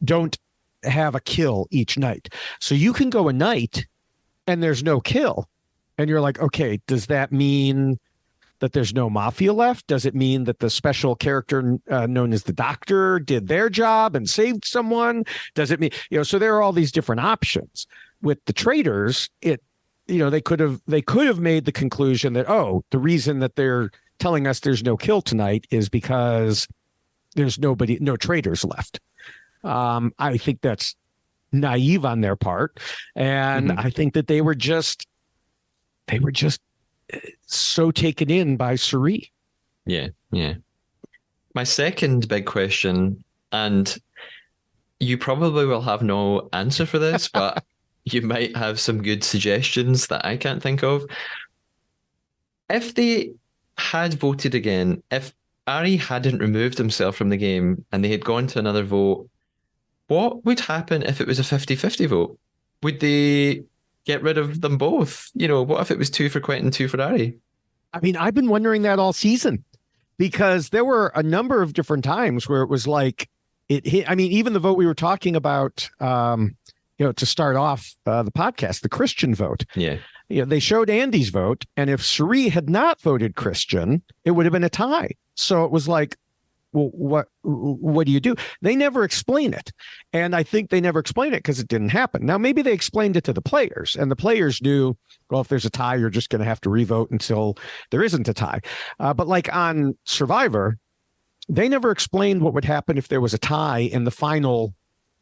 don't have a kill each night. So you can go a night and there's no kill. And you're like, okay, does that mean that there's no Mafia left? Does it mean that the special character known as the Doctor did their job and saved someone? Does it mean, so there are all these different options. With the traitors, they could have made the conclusion that, oh, the reason that they're telling us there's no kill tonight is because there's no traitors left. I think that's naive on their part. And I think that they were just so taken in by Ciri. Yeah. My second big question, and you probably will have no answer for this, but you might have some good suggestions that I can't think of. If they had voted again, if Ari hadn't removed himself from the game and they had gone to another vote, What would happen if it was a 50-50 vote? Would they get rid of them both? What if it was two for Quentin, two for Ari? I mean, I've been wondering that all season because there were a number of different times where it was like it hit. I mean, even the vote we were talking about, to start off the podcast, the Christian vote. Yeah. They showed Andy's vote, and if Cirie had not voted Christian, it would have been a tie. So it was like, well, what do you do? They never explain it. And I think they never explained it because it didn't happen. Now, maybe they explained it to the players, and the players knew, well, if there's a tie, you're just going to have to revote until there isn't a tie. But like on Survivor, they never explained what would happen if there was a tie in the final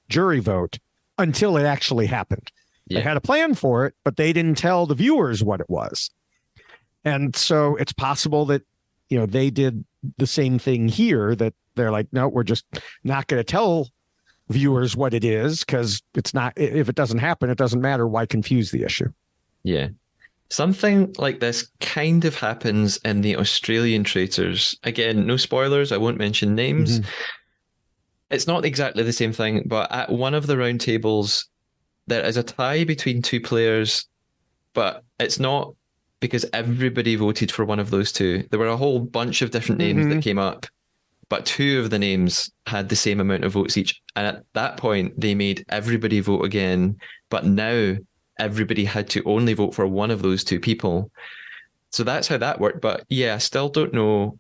jury vote until it actually happened. Yeah. They had a plan for it, but they didn't tell the viewers what it was. And so it's possible that, they did the same thing here, that they're like, no, we're just not going to tell viewers what it is because it's not, if it doesn't happen, it doesn't matter. Why confuse the issue? Yeah. Something like this kind of happens in the Australian Traitors. Again, no spoilers. I won't mention names. Mm-hmm. It's not exactly the same thing, but at one of the round tables, there is a tie between two players, but it's not because everybody voted for one of those two. There were a whole bunch of different names that came up, but two of the names had the same amount of votes each. And at that point, they made everybody vote again, but now everybody had to only vote for one of those two people. So that's how that worked. But yeah, I still don't know,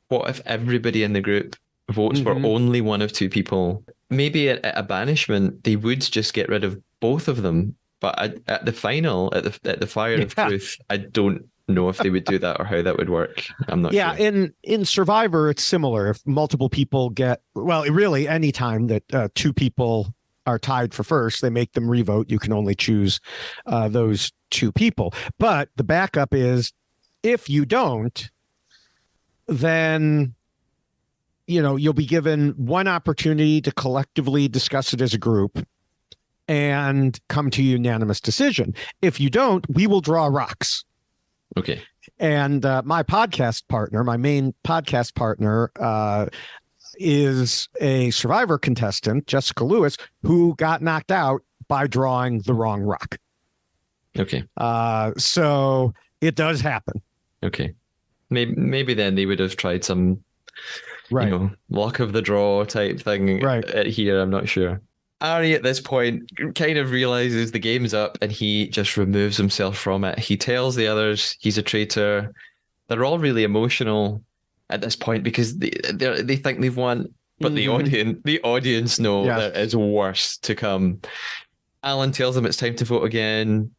what if everybody in the group votes for only one of two people? Maybe at a banishment, they would just get rid of both of them. But at the final, at the Fire of Truth, I don't know if they would do that or how that would work. I'm not sure. Yeah, in Survivor, it's similar. If multiple people really, any time that two people are tied for first, they make them revote. You can only choose those two people. But the backup is, if you don't, then you'll be given one opportunity to collectively discuss it as a group and come to a unanimous decision. If you don't, we will draw rocks. Okay. And my main podcast partner, is a Survivor contestant, Jessica Lewis, who got knocked out by drawing the wrong rock. Okay. So it does happen. Okay. Maybe then they would have tried some, luck of the draw type thing here. I'm not sure. Ari at this point kind of realizes the game's up and he just removes himself from it. He tells the others he's a traitor. They're all really emotional at this point because they think they've won, but the audience know there is worse to come. Alan tells them it's time to vote again.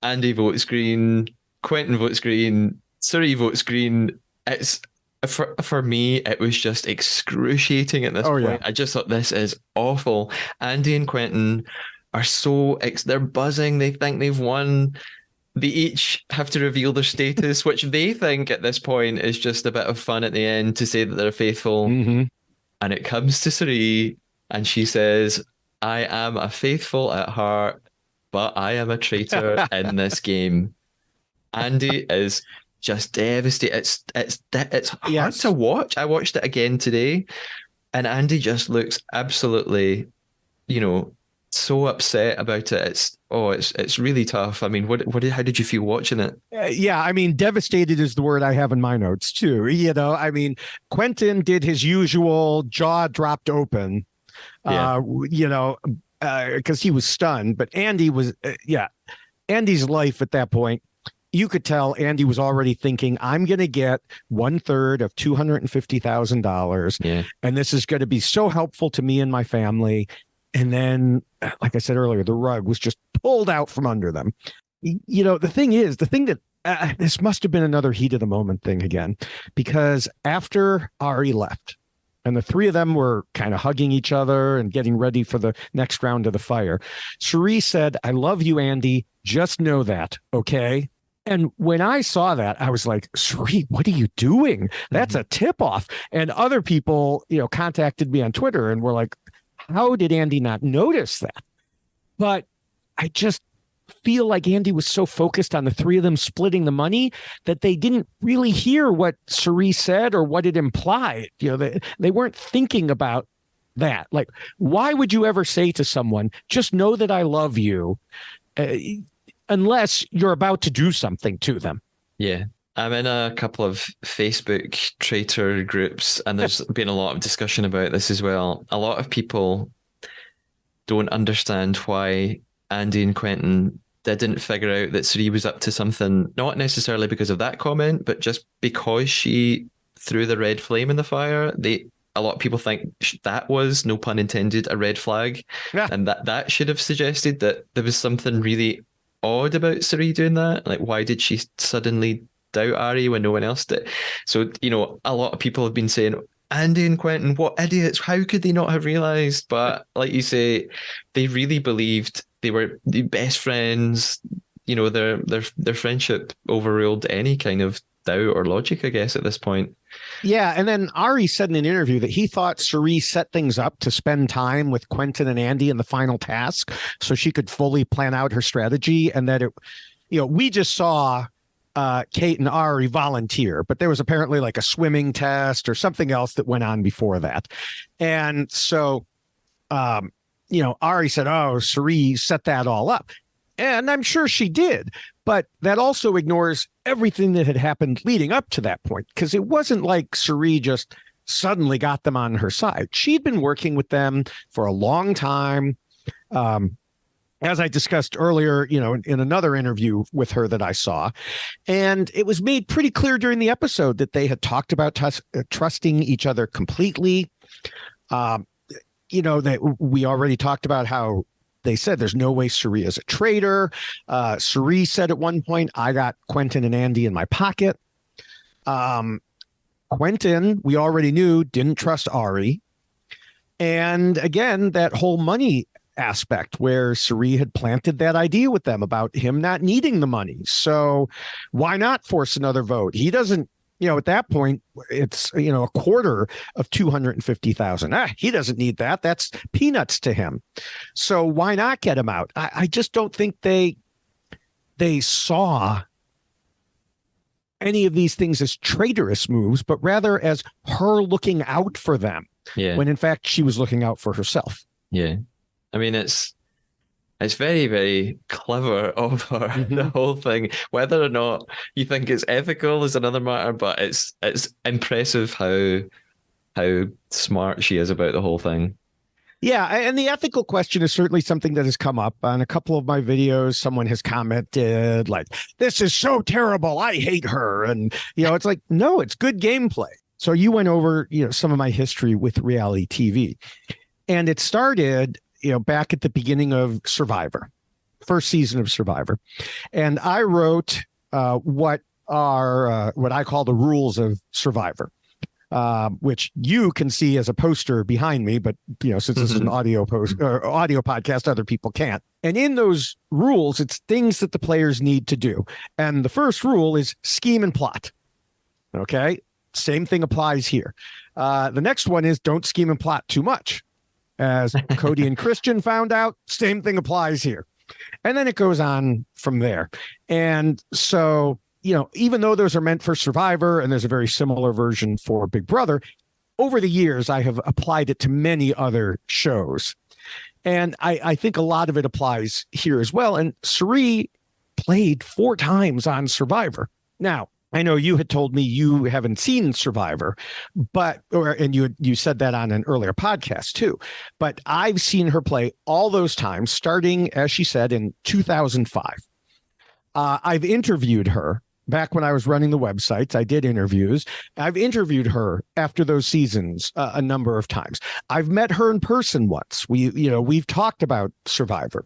Andy votes green. Quentin votes green. Cirie votes green. It's for me, it was just excruciating at this point. Yeah. I just thought, this is awful. Andy and Quentin are they're buzzing. They think they've won. They each have to reveal their status, which they think at this point is just a bit of fun at the end to say that they're faithful. And it comes to Cirie, and she says, I am a faithful at heart, but I am a traitor in this game. Andy is just devastated. It's hard to watch. I watched it again today, and Andy just looks absolutely, so upset about it. It's really tough. I mean, how did you feel watching it? I mean, devastated is the word I have in my notes too. I mean, Quentin did his usual jaw dropped open, because he was stunned. But Andy was, Andy's life at that point, you could tell Andy was already thinking, I'm going to get 1/3 of $250,000. And this is going to be so helpful to me and my family. And then, like I said earlier, the rug was just pulled out from under them. The thing that this must have been another heat of the moment thing again, because after Ari left and the three of them were kind of hugging each other and getting ready for the next round of the fire, Cirie said, I love you, Andy. Just know that. Okay. And when I saw that, I was like, Cirie, what are you doing? That's a tip off. And other people, contacted me on Twitter and were like, how did Andy not notice that? But I just feel like Andy was so focused on the three of them splitting the money that they didn't really hear what Cirie said or what it implied. They weren't thinking about that. Like, why would you ever say to someone, just know that I love you, unless you're about to do something to them? Yeah. I'm in a couple of Facebook traitor groups, and there's been a lot of discussion about this as well. A lot of people don't understand why Andy and Quentin didn't figure out that Sri was up to something, not necessarily because of that comment, but just because she threw the red flame in the fire. A lot of people think that was, no pun intended, a red flag, and that should have suggested that there was something really odd about Sri doing that. Like, why did she suddenly doubt Ari when no one else did? So, a lot of people have been saying, Andy and Quentin, what idiots, how could they not have realized? But like you say, they really believed they were the best friends. Their friendship overruled any kind of doubt or logic, I guess, at this point. Yeah, and then Ari said in an interview that he thought Sri set things up to spend time with Quentin and Andy in the final task so she could fully plan out her strategy, and that we just saw Kate and Ari volunteer, but there was apparently like a swimming test or something else that went on before that. And so, Ari said, oh, Sri set that all up. And I'm sure she did, but that also ignores everything that had happened leading up to that point, because it wasn't like Sri just suddenly got them on her side. She'd been working with them for a long time. As I discussed earlier, in another interview with her that I saw, and it was made pretty clear during the episode that they had talked about trusting each other completely. That we already talked about how they said there's no way Sri is a traitor. Sri said at one point, I got Quentin and Andy in my pocket. Quentin, we already knew, didn't trust Ari. And again, that whole money aspect where Sri had planted that idea with them about him not needing the money. So why not force another vote? He doesn't, at that point, it's, a quarter of 250,000. He doesn't need that. That's peanuts to him. So why not get him out? I just don't think they saw any of these things as traitorous moves, but rather as her looking out for them. Yeah. When in fact she was looking out for herself. Yeah. I mean, it's very, very clever of her, the whole thing. Whether or not you think it's ethical is another matter, but it's impressive how smart she is about the whole thing. Yeah, and the ethical question is certainly something that has come up on a couple of my videos. Someone has commented like, this is so terrible, I hate her. And, it's like, no, it's good gameplay. So you went over, some of my history with reality TV. And it started back at the beginning of Survivor, first season of Survivor. And I wrote what I call the rules of Survivor, which you can see as a poster behind me. But, since this is an audio podcast, other people can't. And in those rules, it's things that the players need to do. And the first rule is scheme and plot. Okay. Same thing applies here. The next one is don't scheme and plot too much. As Cody and Christian found out, same thing applies here. And then it goes on from there. And so, even though those are meant for Survivor and there's a very similar version for Big Brother, over the years, I have applied it to many other shows. And I think a lot of it applies here as well. And Sri played 4 times on Survivor. Now, I know you had told me you haven't seen Survivor, and you said that on an earlier podcast too, but I've seen her play all those times, starting, as she said, in 2005. I've interviewed her back when I was running the websites. I did interviews. I've interviewed her after those seasons a number of times. I've met her in person once. We've talked about Survivor.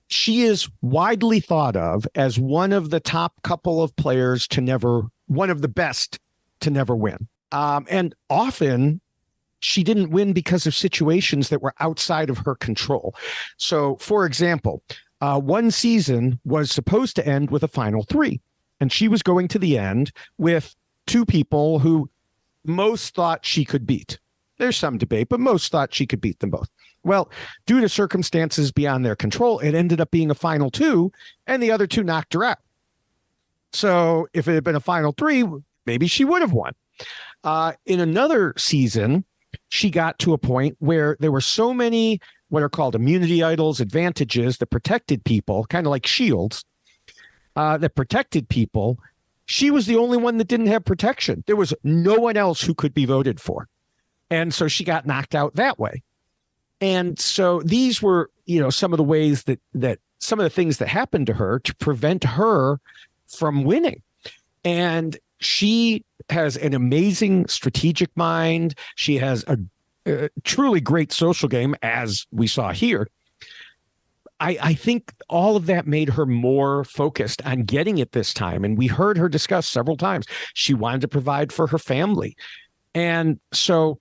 She is widely thought of as one of the top couple of players one of the best to never win. And often she didn't win because of situations that were outside of her control. So, for example, one season was supposed to end with a final 3, and she was going to the end with 2 people who most thought she could beat. There's some debate, but most thought she could beat them both. Well, due to circumstances beyond their control, it ended up being a final 2, and the other 2 knocked her out. So if it had been a final 3, maybe she would have won. In another season, she got to a point where there were so many what are called immunity idols, advantages that protected people, kind of like shields, that protected people. She was the only one that didn't have protection. There was no one else who could be voted for. And so she got knocked out that way. And so these were, some of the ways that some of the things that happened to her to prevent her from winning. And she has an amazing strategic mind. She has a truly great social game, as we saw here. I think all of that made her more focused on getting it this time. And we heard her discuss several times. She wanted to provide for her family. And so,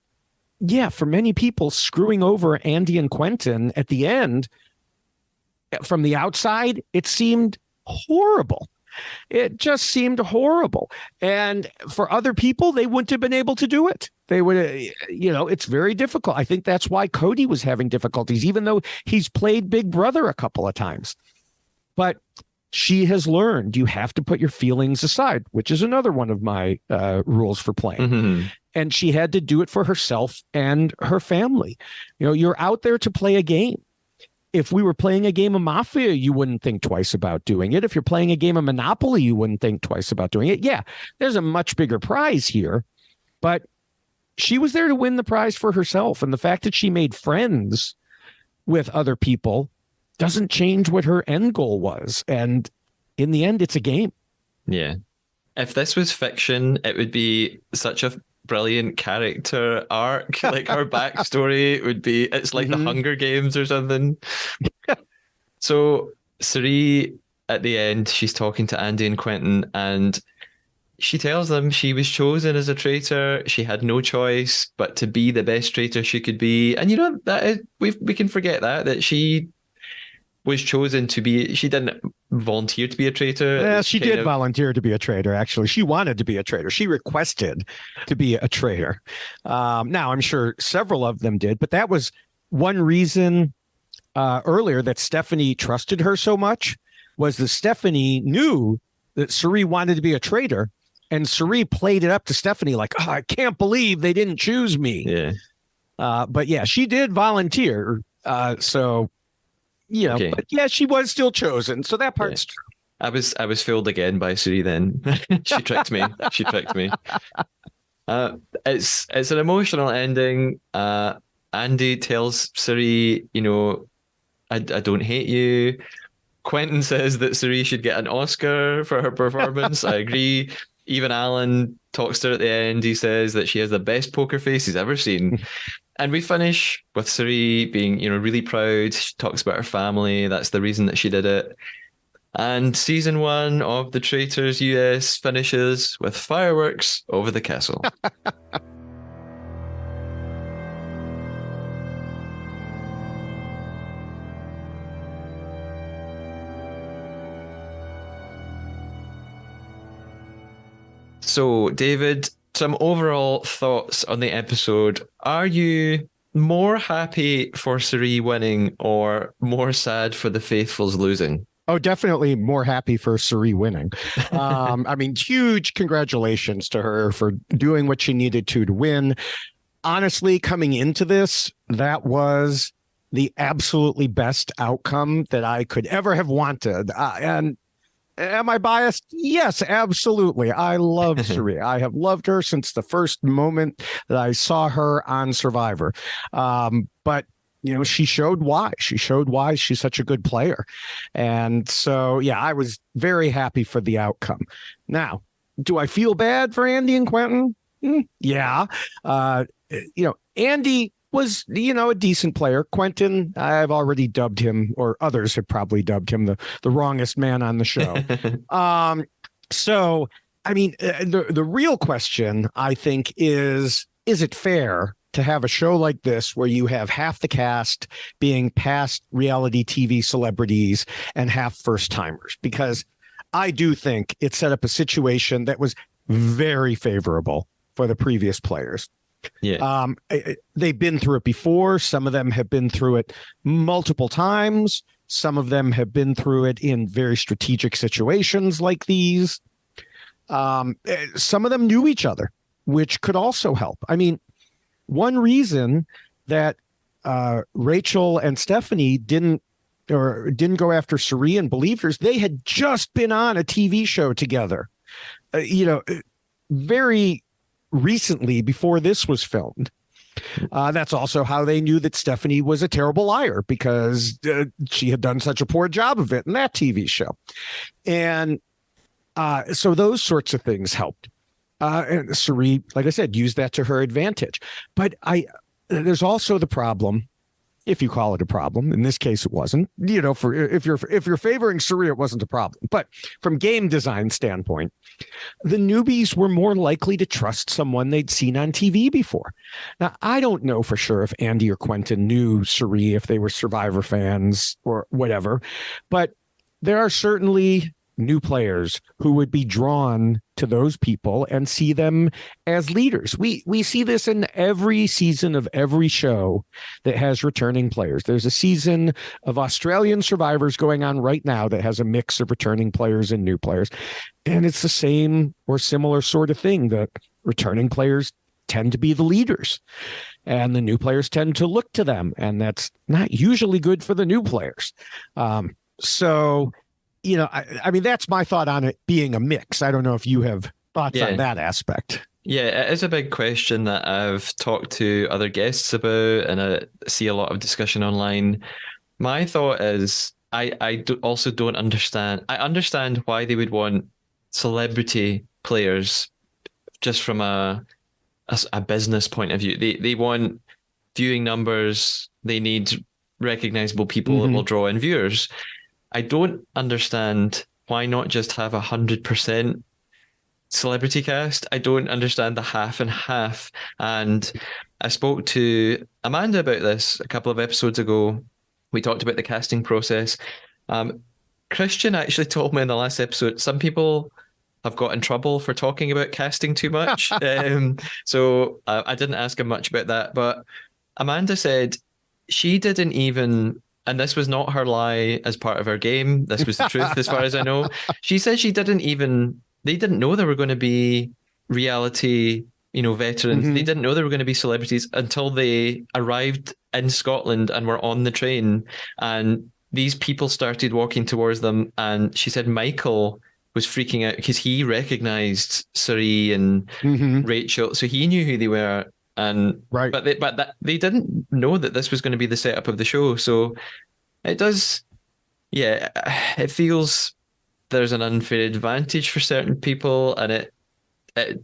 yeah, for many people, screwing over Andy and Quentin at the end, from the outside, it seemed horrible. It just seemed horrible. And for other people, they wouldn't have been able to do it. They would, it's very difficult. I think that's why Cody was having difficulties, even though he's played Big Brother a couple of times. But she has learned you have to put your feelings aside, which is another one of my rules for playing. Mm-hmm. And she had to do it for herself and her family. You're out there to play a game. If we were playing a game of Mafia, you wouldn't think twice about doing it. If you're playing a game of Monopoly, you wouldn't think twice about doing it. Yeah, there's a much bigger prize here, but she was there to win the prize for herself. And the fact that she made friends with other people doesn't change what her end goal was. And in the end, it's a game. Yeah. If this was fiction, it would be such a brilliant character arc. Like her backstory would be, it's like the Hunger Games or something. So Cirie, at the end, she's talking to Andy and Quentin, and she tells them she was chosen as a traitor. She had no choice but to be the best traitor she could be. And that is, we can forget that she was chosen to be. She didn't volunteer to be a traitor. Yeah, she did volunteer to be a traitor. Actually, she wanted to be a traitor. She requested to be a traitor. Now, I'm sure several of them did, but that was one reason earlier that Stephanie trusted her so much, was that Stephanie knew that Cirie wanted to be a traitor, and Cirie played it up to Stephanie like, "Oh, I can't believe they didn't choose me." Yeah. But yeah, she did volunteer. So. Okay. But yeah, she was still chosen. So that part's true. I was fooled again by Cirie then. She tricked me. It's an emotional ending. Andy tells Cirie, I don't hate you. Quentin says that Cirie should get an Oscar for her performance. I agree. Even Alan talks to her at the end. He says that she has the best poker face he's ever seen. And we finish with Cirie being, really proud. She talks about her family. That's the reason that she did it. And season 1 of the Traitors US finishes with fireworks over the castle. So, David, some overall thoughts on the episode. Are you more happy for Cirie winning or more sad for the Faithfuls losing? Oh, definitely more happy for Cirie winning. Huge congratulations to her for doing what she needed to win. Honestly, coming into this, that was the absolutely best outcome that I could ever have wanted. And am I biased? Yes, absolutely. I love Cirie. I have loved her since the first moment that I saw her on Survivor. But she showed why. She showed why she's such a good player. And so, yeah, I was very happy for the outcome. Now, do I feel bad for Andy and Quentin? Yeah. Andy was, a decent player. Quentin, I've already dubbed him, or others have probably dubbed him the wrongest man on the show. The real question, I think, is it fair to have a show like this where you have half the cast being past reality TV celebrities and half first timers? Because I do think it set up a situation that was very favorable for the previous players. Yeah. They've been through it before. Some of them have been through it multiple times. Some of them have been through it in very strategic situations like these. Some of them knew each other, which could also help. I mean, one reason that Rachel and Stephanie didn't go after Suri and Believers, they had just been on a TV show together, very recently before this was filmed. That's also how they knew that Stephanie was a terrible liar, because she had done such a poor job of it in that TV show. And so those sorts of things helped. And Suri, like I said, used that to her advantage. But there's also the problem, if you call it a problem. In this case, it wasn't. If you're favoring Suri, it wasn't a problem. But from game design standpoint, the newbies were more likely to trust someone they'd seen on TV before. Now, I don't know for sure if Andy or Quentin knew Suri, if they were Survivor fans or whatever, but there are certainly new players who would be drawn to those people and see them as leaders. We see this in every season of every show that has returning players. There's a season of Australian Survivors going on right now that has a mix of returning players and new players. And it's the same or similar sort of thing. The returning players tend to be the leaders, and the new players tend to look to them. And that's not usually good for the new players. So I mean, that's my thought on it being a mix. I don't know if you have thoughts on that aspect. Yeah, it is a big question that I've talked to other guests about, and I see a lot of discussion online. My thought is also don't understand. I understand why they would want celebrity players just from a business point of view. They want viewing numbers. They need recognizable people that will draw in viewers. I don't understand why not just have 100% celebrity cast. I don't understand the half and half. And I spoke to Amanda about this a couple of episodes ago. We talked about the casting process. Christian actually told me in the last episode, some people have got in trouble for talking about casting too much. So I didn't ask him much about that. But Amanda said she didn't even... And this was not her lie as part of her game. This was the truth as far as I know. She said they didn't know there were going to be reality, veterans. They didn't know there were going to be celebrities until they arrived in Scotland and were on the train. And these people started walking towards them. And she said Michael was freaking out because he recognized Suri and Rachel. So he knew who they were. And right, but they didn't know that this was going to be the setup of the show. So it does, it feels there's an unfair advantage for certain people, and it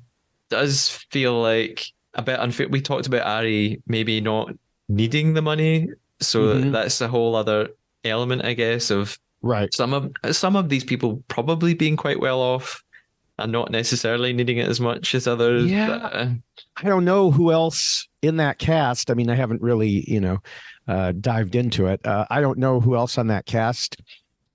does feel like a bit unfair. We talked about Ari maybe not needing the money, so that's a whole other element, I guess, of some of these people probably being quite well off and not necessarily needing it as much as others. Yeah. But, I don't know who else in that cast. I mean, I haven't really, dived into it. I don't know who else on that cast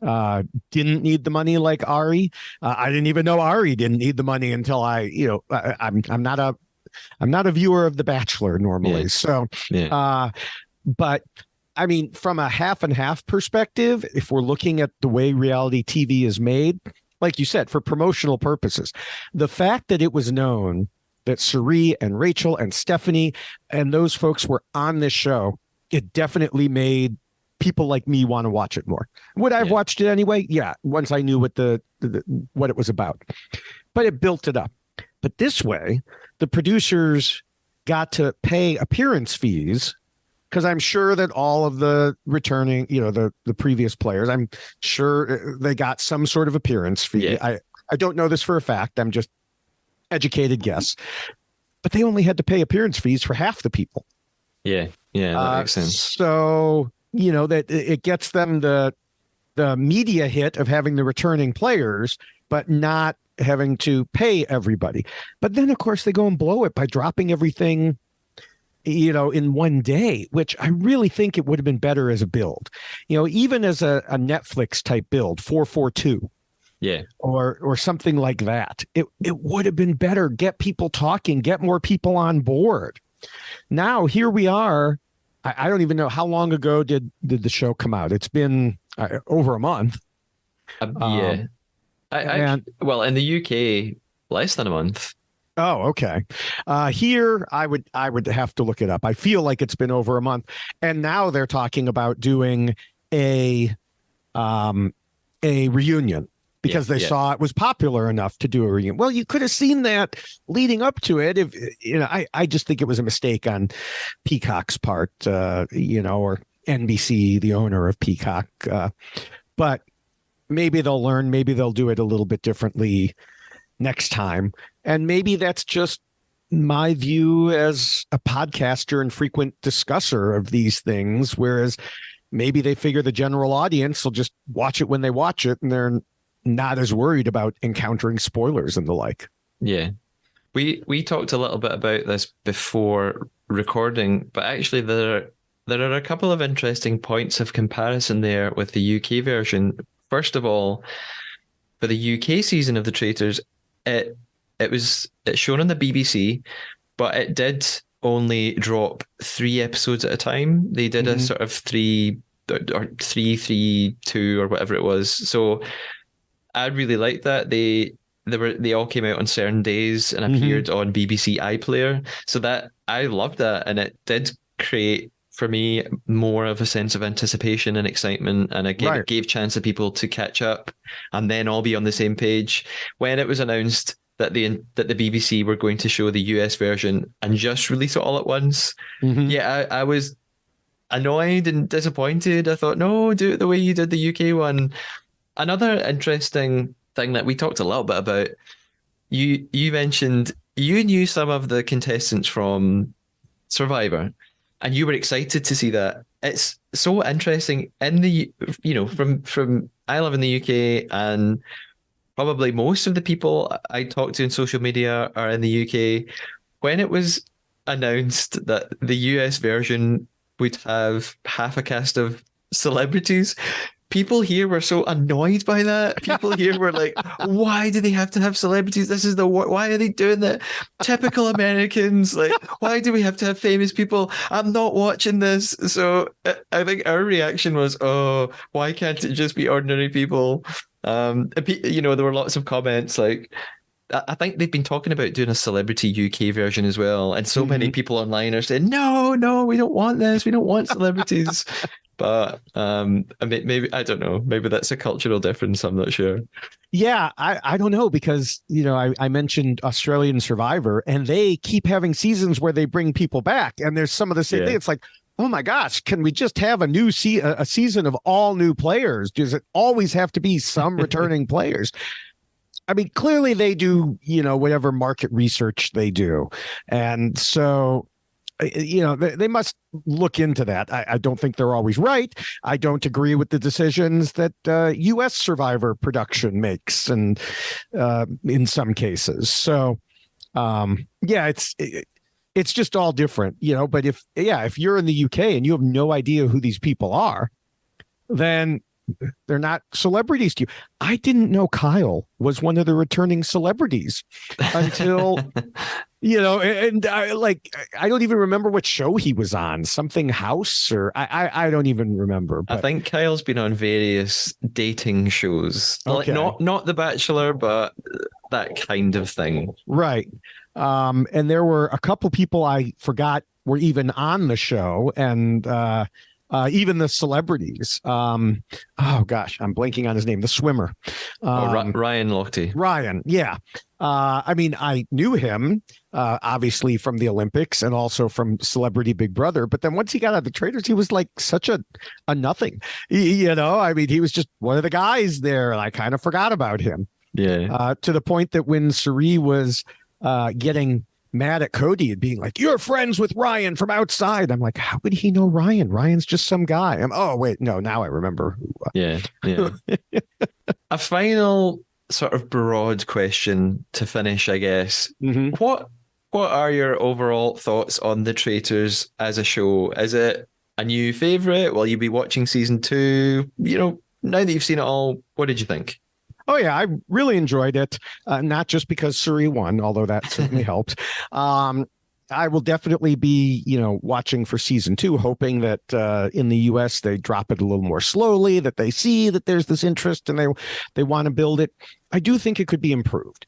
didn't need the money like Ari. I didn't even know Ari didn't need the money until I'm not a viewer of The Bachelor normally. Yeah. So, but I mean, from a half and half perspective, if we're looking at the way reality TV is made, like you said, for promotional purposes, the fact that it was known that Suri and Rachel and Stephanie and those folks were on this show, it definitely made people like me want to watch it more. Would I have watched it anyway? Yeah, once I knew what what it was about. But it built it up. But this way, the producers got to pay appearance fees, because I'm sure that all of the returning, the previous players, I'm sure they got some sort of appearance fee. Yeah. I don't know this for a fact. I'm just educated guess. But they only had to pay appearance fees for half the people. Yeah, that makes sense. So, that it gets them the media hit of having the returning players, but not having to pay everybody. But then, of course, they go and blow it by dropping everything, in one day, which I really think it would have been better as a build, even as a Netflix type build, 442. Yeah. Or something like that. It would have been better. Get people talking, get more people on board. Now, here we are. I don't even know how long ago did the show come out. It's been over a month. Well, in the UK, less than a month. Oh, okay. Here, I would have to look it up. I feel like it's been over a month, and now they're talking about doing a um, a reunion Yeah, because they yeah, saw it was popular enough to do a reunion. Well, you could have seen that leading up to it. If I just think it was a mistake on Peacock's part, or NBC, the owner of Peacock. But maybe they'll learn. Maybe they'll do it a little bit differently next time. And maybe that's just my view as a podcaster and frequent discusser of these things, whereas maybe they figure the general audience will just watch it when they watch it and they're not as worried about encountering spoilers and the like. yeah. We talked a little bit about this before recording, but actually there are a couple of interesting points of comparison there with the UK version. First of all, for the UK season of the Traitors, it's shown on the BBC, but it did only drop 3 episodes at a time. They did a sort of three or 3-3-2 or whatever it was. So I really liked that. They all came out on certain days and appeared on BBC iPlayer. So that I loved that, and it did create for me more of a sense of anticipation and excitement, and it gave chance to people to catch up and then all be on the same page. When it was announced that the BBC were going to show the US version and just release it all at once, yeah, I was annoyed and disappointed. I thought, no, do it the way you did the UK one. Another interesting thing that we talked a little bit about, you mentioned you knew some of the contestants from Survivor, and you were excited to see that. It's so interesting in the, from I live in the UK, and probably most of the people I talk to in social media are in the UK. When it was announced that the US version would have half a cast of celebrities, people here were so annoyed by that. People here were like, why do they have to have celebrities? This is why are they doing that? Typical Americans. Like, why do we have to have famous people? I'm not watching this. So I think our reaction was, oh, why can't it just be ordinary people? There were lots of comments like, I think they've been talking about doing a celebrity UK version as well. And so many people online are saying, no, we don't want this. We don't want celebrities. But maybe, I don't know, maybe that's a cultural difference. I'm not sure. Yeah, I don't know, because, I mentioned Australian Survivor, and they keep having seasons where they bring people back. And there's some of the same thing. It's like, oh my gosh, can we just have a new a season of all new players? Does it always have to be some returning players? I mean, clearly they do, whatever market research they do. And so, they must look into that. I don't think they're always right. I don't agree with the decisions that U.S. Survivor production makes, and in some cases. So, it's just all different, But if you're in the UK and you have no idea who these people are, then they're not celebrities to you. I didn't know Kyle was one of the returning celebrities until, and I don't even remember what show he was on, something House, or I don't even remember. But I think Kyle's been on various dating shows, okay. Like not The Bachelor, but that kind of thing. Right. And there were a couple people I forgot were even on the show, and even the celebrities. Oh gosh, I'm blanking on his name. The swimmer. Ryan Lochte. Ryan, yeah. I mean, I knew him obviously from the Olympics and also from Celebrity Big Brother. But then once he got out of the Traitors, he was like such a nothing. I mean, he was just one of the guys there, and I kind of forgot about him. Yeah. To the point that when Cirie was getting mad at Cody and being like, "You're friends with Ryan from outside," I'm like, how would he know Ryan? Ryan's just some guy. Oh wait, no, now I remember. Yeah. A final sort of broad question to finish, I guess. What are your overall thoughts on the Traitors as a show? Is it a new favorite? Will you be watching season 2? Now that you've seen it all, what did you think? Oh, yeah, I really enjoyed it. Not just because Cirie won, although that certainly helped. I will definitely be, watching for season 2, hoping that in the US they drop it a little more slowly, that they see that there's this interest and they want to build it. I do think it could be improved.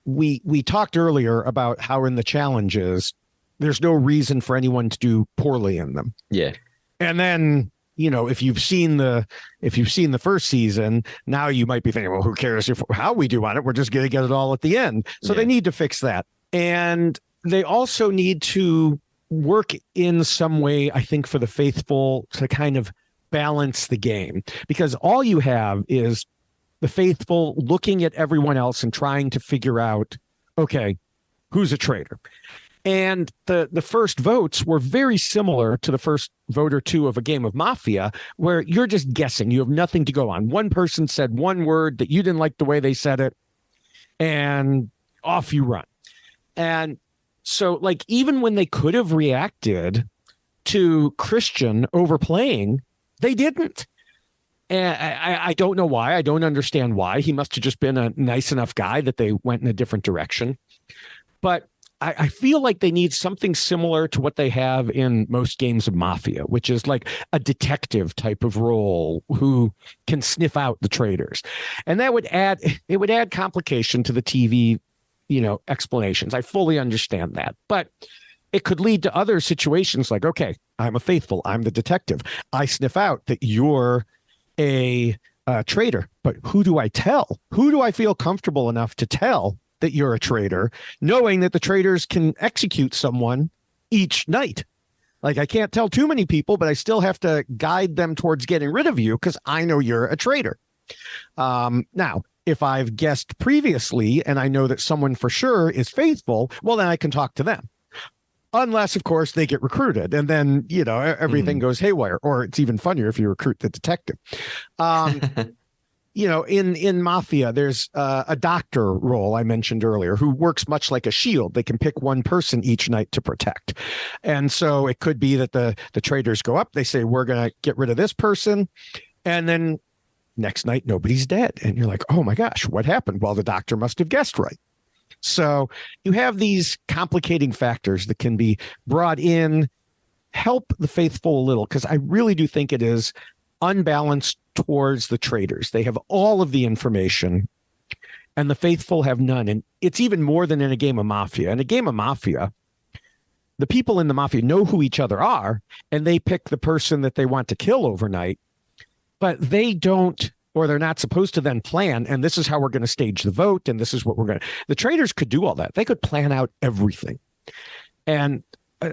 we talked earlier about how in the challenges, there's no reason for anyone to do poorly in them. Yeah. And then, if you've seen the first season, now you might be thinking, well, who cares how we do on it? We're just going to get it all at the end. So they need to fix that. And they also need to work in some way, I think, for the faithful to kind of balance the game, because all you have is the faithful looking at everyone else and trying to figure out, okay, who's a traitor? And the first votes were very similar to the first vote or two of a game of Mafia, where you're just guessing. You have nothing to go on. One person said one word that you didn't like the way they said it, and off you run. And so, like, even when they could have reacted to Christian overplaying, they didn't. And I don't know why. I don't understand why. He must have just been a nice enough guy that they went in a different direction. But I feel like they need something similar to what they have in most games of Mafia, which is like a detective type of role who can sniff out the traitors. And that would add complication to the TV, explanations. I fully understand that. But it could lead to other situations like, okay, I'm a faithful, I'm the detective. I sniff out that you're a traitor, but who do I tell? Who do I feel comfortable enough to tell that you're a traitor, knowing that the traitors can execute someone each night? Like, I can't tell too many people, but I still have to guide them towards getting rid of you because I know you're a traitor. Now, if I've guessed previously and I know that someone for sure is faithful, well, then I can talk to them. Unless, of course, they get recruited and then, everything goes haywire. Or it's even funnier if you recruit the detective. In Mafia, there's a doctor role I mentioned earlier who works much like a shield. They can pick one person each night to protect. And so it could be that the traitors go up. They say, we're going to get rid of this person. And then next night, nobody's dead. And you're like, oh, my gosh, what happened? Well, the doctor must have guessed right. So you have these complicating factors that can be brought in, help the faithful a little, because I really do think it is unbalanced towards the traitors. They have all of the information and the faithful have none. And it's even more than in a game of Mafia. In a game of Mafia, the people in the Mafia know who each other are and they pick the person that they want to kill overnight, but they don't, or they're not supposed to then plan, and this is how we're going to stage the vote, and this is what we're going to... The traitors could do all that. They could plan out everything. And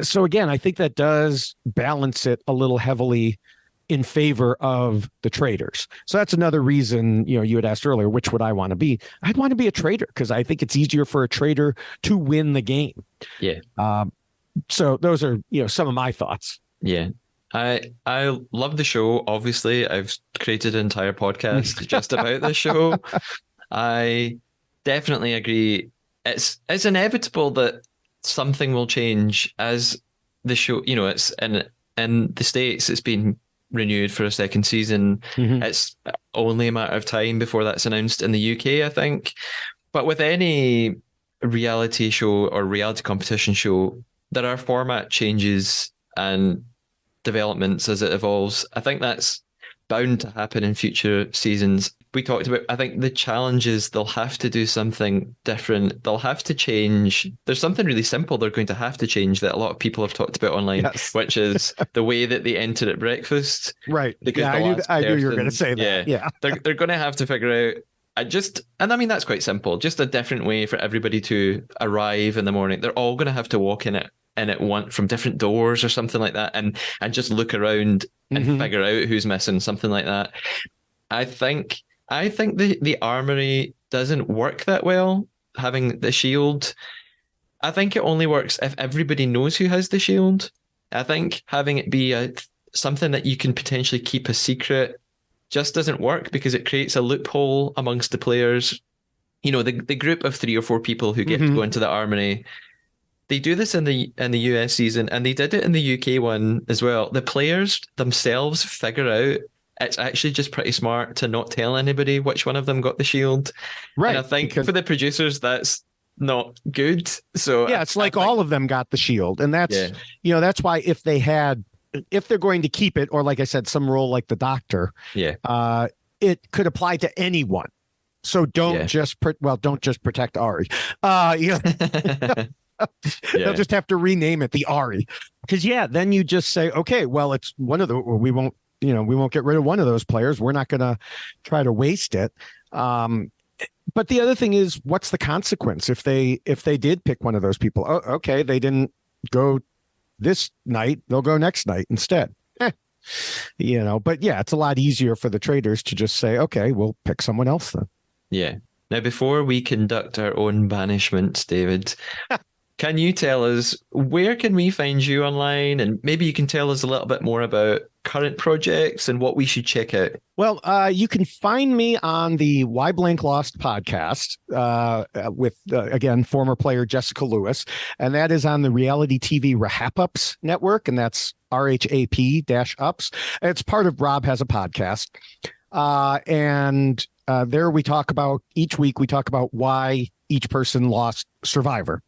so, again, I think that does balance it a little heavily in favor of the traitors. So that's another reason, you had asked earlier, which would I want to be? I'd want to be a traitor because I think it's easier for a traitor to win the game. Yeah. So those are, some of my thoughts. Yeah. I love the show. Obviously, I've created an entire podcast just about the show. I definitely agree. It's inevitable that something will change as the show. It's in the States. It's been renewed for a second season. Mm-hmm. It's only a matter of time before that's announced in the UK, I think. But with any reality show or reality competition show, there are format changes and developments as it evolves. I think that's bound to happen in future seasons. We talked about, I think the challenges, they'll have to do something different. They'll have to change. There's something really simple they're going to have to change that a lot of people have talked about online, yes. Which is the way that they enter at breakfast. Right. Because I knew you were going to say that. Yeah. They're going to have to figure out that's quite simple. Just a different way for everybody to arrive in the morning. They're all going to have to walk in it from different doors or something like that, and just look around and figure out who's missing, something like that. I think the armory doesn't work that well, having the shield. I think it only works if everybody knows who has the shield. I think having it be something that you can potentially keep a secret just doesn't work because it creates a loophole amongst the players. The group of 3 or 4 people who get to go into the armory. They do this in the US season, and they did it in the UK one as well. The players themselves figure out it's actually just pretty smart to not tell anybody which one of them got the shield. Right. And I think for the producers, that's not good. So yeah, it's like all of them got the shield. And that's, that's why if they're going to keep it, or like I said, some role like the doctor, it could apply to anyone. So don't Yeah. just don't just protect Ari. Yeah, they'll Yeah. just have to rename it the Ari, because then you just say, okay, well, it's one of the we won't get rid of one of those players. We're not going to try to waste it. But the other thing is, what's the consequence if they did pick one of those people? Oh, okay, they didn't go this night, they'll go next night instead. But yeah, it's a lot easier for the traders to just say, okay, we'll pick someone else then. Yeah. Now, before we conduct our own banishments, David, can you tell us where can we find you online? And maybe you can tell us a little bit more about current projects and what we should check out. Well, you can find me on the Why Blank Lost podcast with, again, former player Jessica Lewis. And that is on the reality TV Rahap-Ups network. And that's RHAP-ups. It's part of Rob Has a Podcast. And there each week we talk about why each person lost Survivor.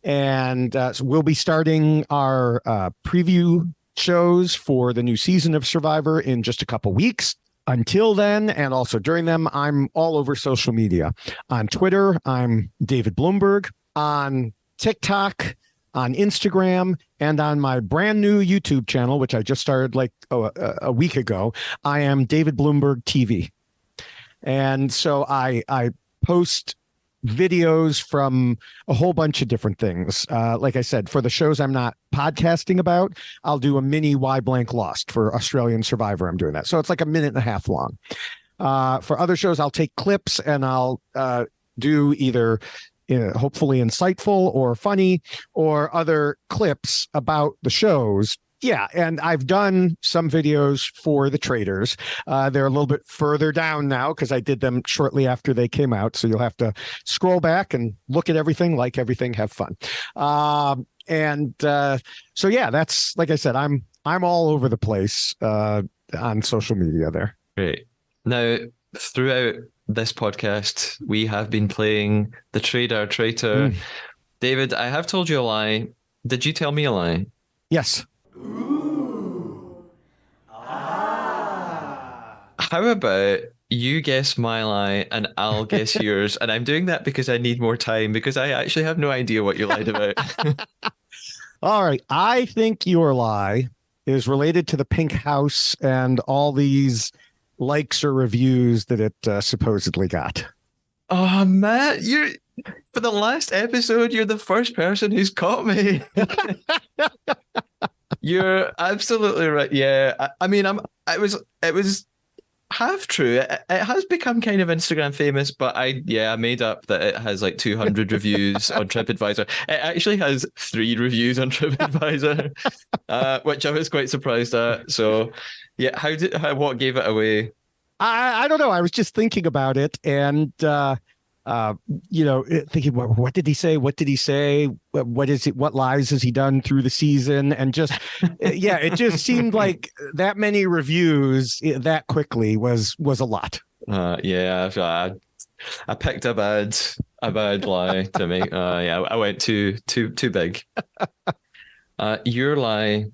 And so we'll be starting our preview shows for the new season of Survivor in just a couple weeks. Until then, and also during them, I'm all over social media. On Twitter, I'm David Bloomberg. On TikTok, on Instagram, and on my brand new YouTube channel, which I just started like a week ago, I am David Bloomberg TV. And so I post videos from a whole bunch of different things. Like I said, for the shows I'm not podcasting about, I'll do a mini Why Blank Lost for Australian Survivor. I'm doing that. So it's like a minute and a half long. For other shows, I'll take clips and I'll do either hopefully insightful or funny or other clips about the shows. Yeah, and I've done some videos for the Traitors. They're a little bit further down now because I did them shortly after they came out. So you'll have to scroll back and look at everything, like everything, have fun. So yeah, that's, like I said, I'm all over the place on social media there. Great. Now, throughout this podcast, we have been playing the Traidar Traitor. David, I have told you a lie. Did you tell me a lie? Yes. How about you guess my lie and I'll guess yours? And I'm doing that because I need more time because I actually have no idea what you lied about. All right. I think your lie is related to the Pink House and all these likes or reviews that it supposedly got. Oh, Matt, for the last episode, you're the first person who's caught me. You're absolutely right. Yeah. I mean, it was half true. It has become kind of Instagram famous, but I made up that it has like 200 reviews on TripAdvisor. It actually has 3 reviews on TripAdvisor, which I was quite surprised at. So, yeah, what gave it away? I don't know. I was just thinking about it and, thinking, what did he say? What did he say? What is it? What lies has he done through the season? And just, it just seemed like that many reviews that quickly was a lot. I picked a bad lie to make. I went too big. Your lie,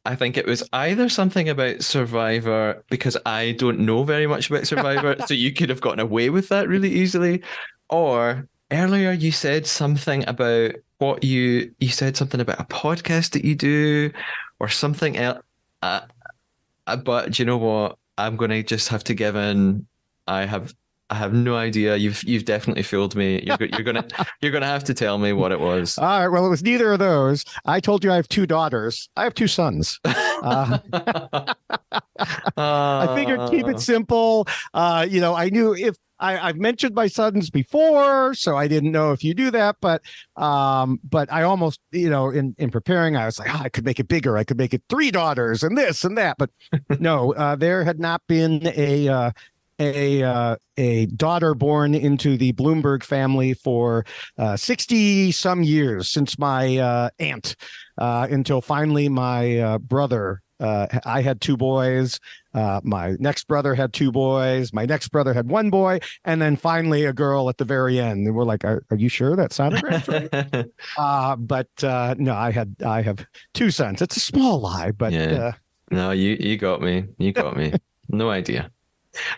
I think it was either something about Survivor, because I don't know very much about Survivor, so you could have gotten away with that really easily. Or earlier you said something about you said something about a podcast that you do or something else. But do you know what? I'm going to just have to give in. I have no idea. You've definitely fooled me. You're gonna have to tell me what it was. All right. Well, it was neither of those. I told you I have 2 daughters. I have 2 sons. I figured keep it simple. I knew if I've mentioned my sons before, so I didn't know if you do that. But I almost, in preparing, I was like, I could make it bigger. I could make it 3 daughters and this and that. But no, there had not been a daughter born into the Bloomberg family for 60 some years, since my aunt, until finally my brother. I had 2 boys. My next brother had 2 boys. My next brother had 1 boy, and then finally a girl at the very end. And we're like, "Are you sure that sonogram?" But no, I have 2 sons. It's a small lie, but no, you got me. You got me. No idea.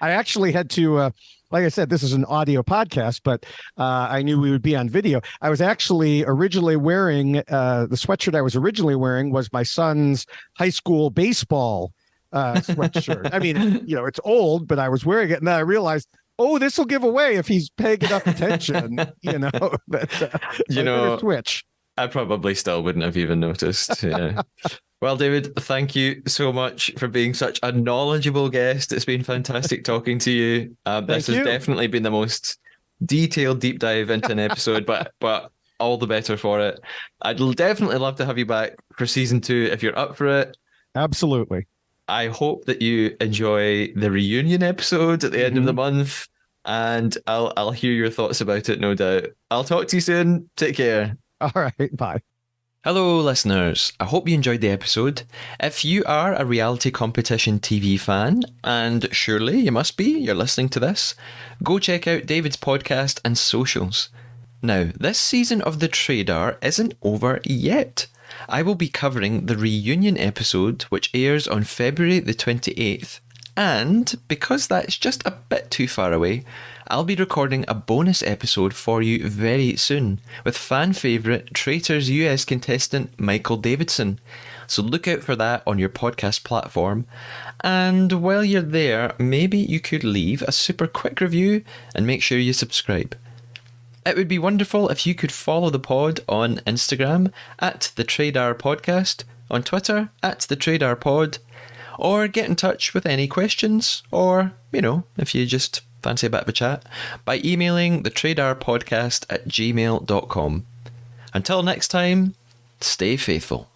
I actually had to, like I said, this is an audio podcast, but I knew we would be on video. I was actually originally wearing the sweatshirt I was originally wearing was my son's high school baseball sweatshirt. I mean, it's old, but I was wearing it, and then I realized, oh, this will give away if he's paying enough attention. That You I know, better switch. I probably still wouldn't have even noticed. Yeah. Well, David, thank you so much for being such a knowledgeable guest. It's been fantastic talking to you. This has you. definitely been the most detailed deep dive into an episode, but all the better for it. I'd definitely love to have you back for season 2 if you're up for it. Absolutely. I hope that you enjoy the reunion episode at the end of the month, and I'll hear your thoughts about it, no doubt. I'll talk to you soon. Take care. All right. Bye. Hello, listeners. I hope you enjoyed the episode. If you are a reality competition TV fan, and surely you must be, you're listening to this, go check out David's podcast and socials. Now, this season of The Traidar isn't over yet. I will be covering the reunion episode, which airs on February the 28th. And because that's just a bit too far away, I'll be recording a bonus episode for you very soon with fan favourite Traitors US contestant Michael Davidson. So look out for that on your podcast platform. And while you're there, maybe you could leave a super quick review and make sure you subscribe. It would be wonderful if you could follow the pod on Instagram at the Traidar Podcast, on Twitter at the Traidar Pod, or get in touch with any questions, or, if you just fancy a bit of a chat, by emailing the traidarpodcast@gmail.com. Until next time, stay faithful.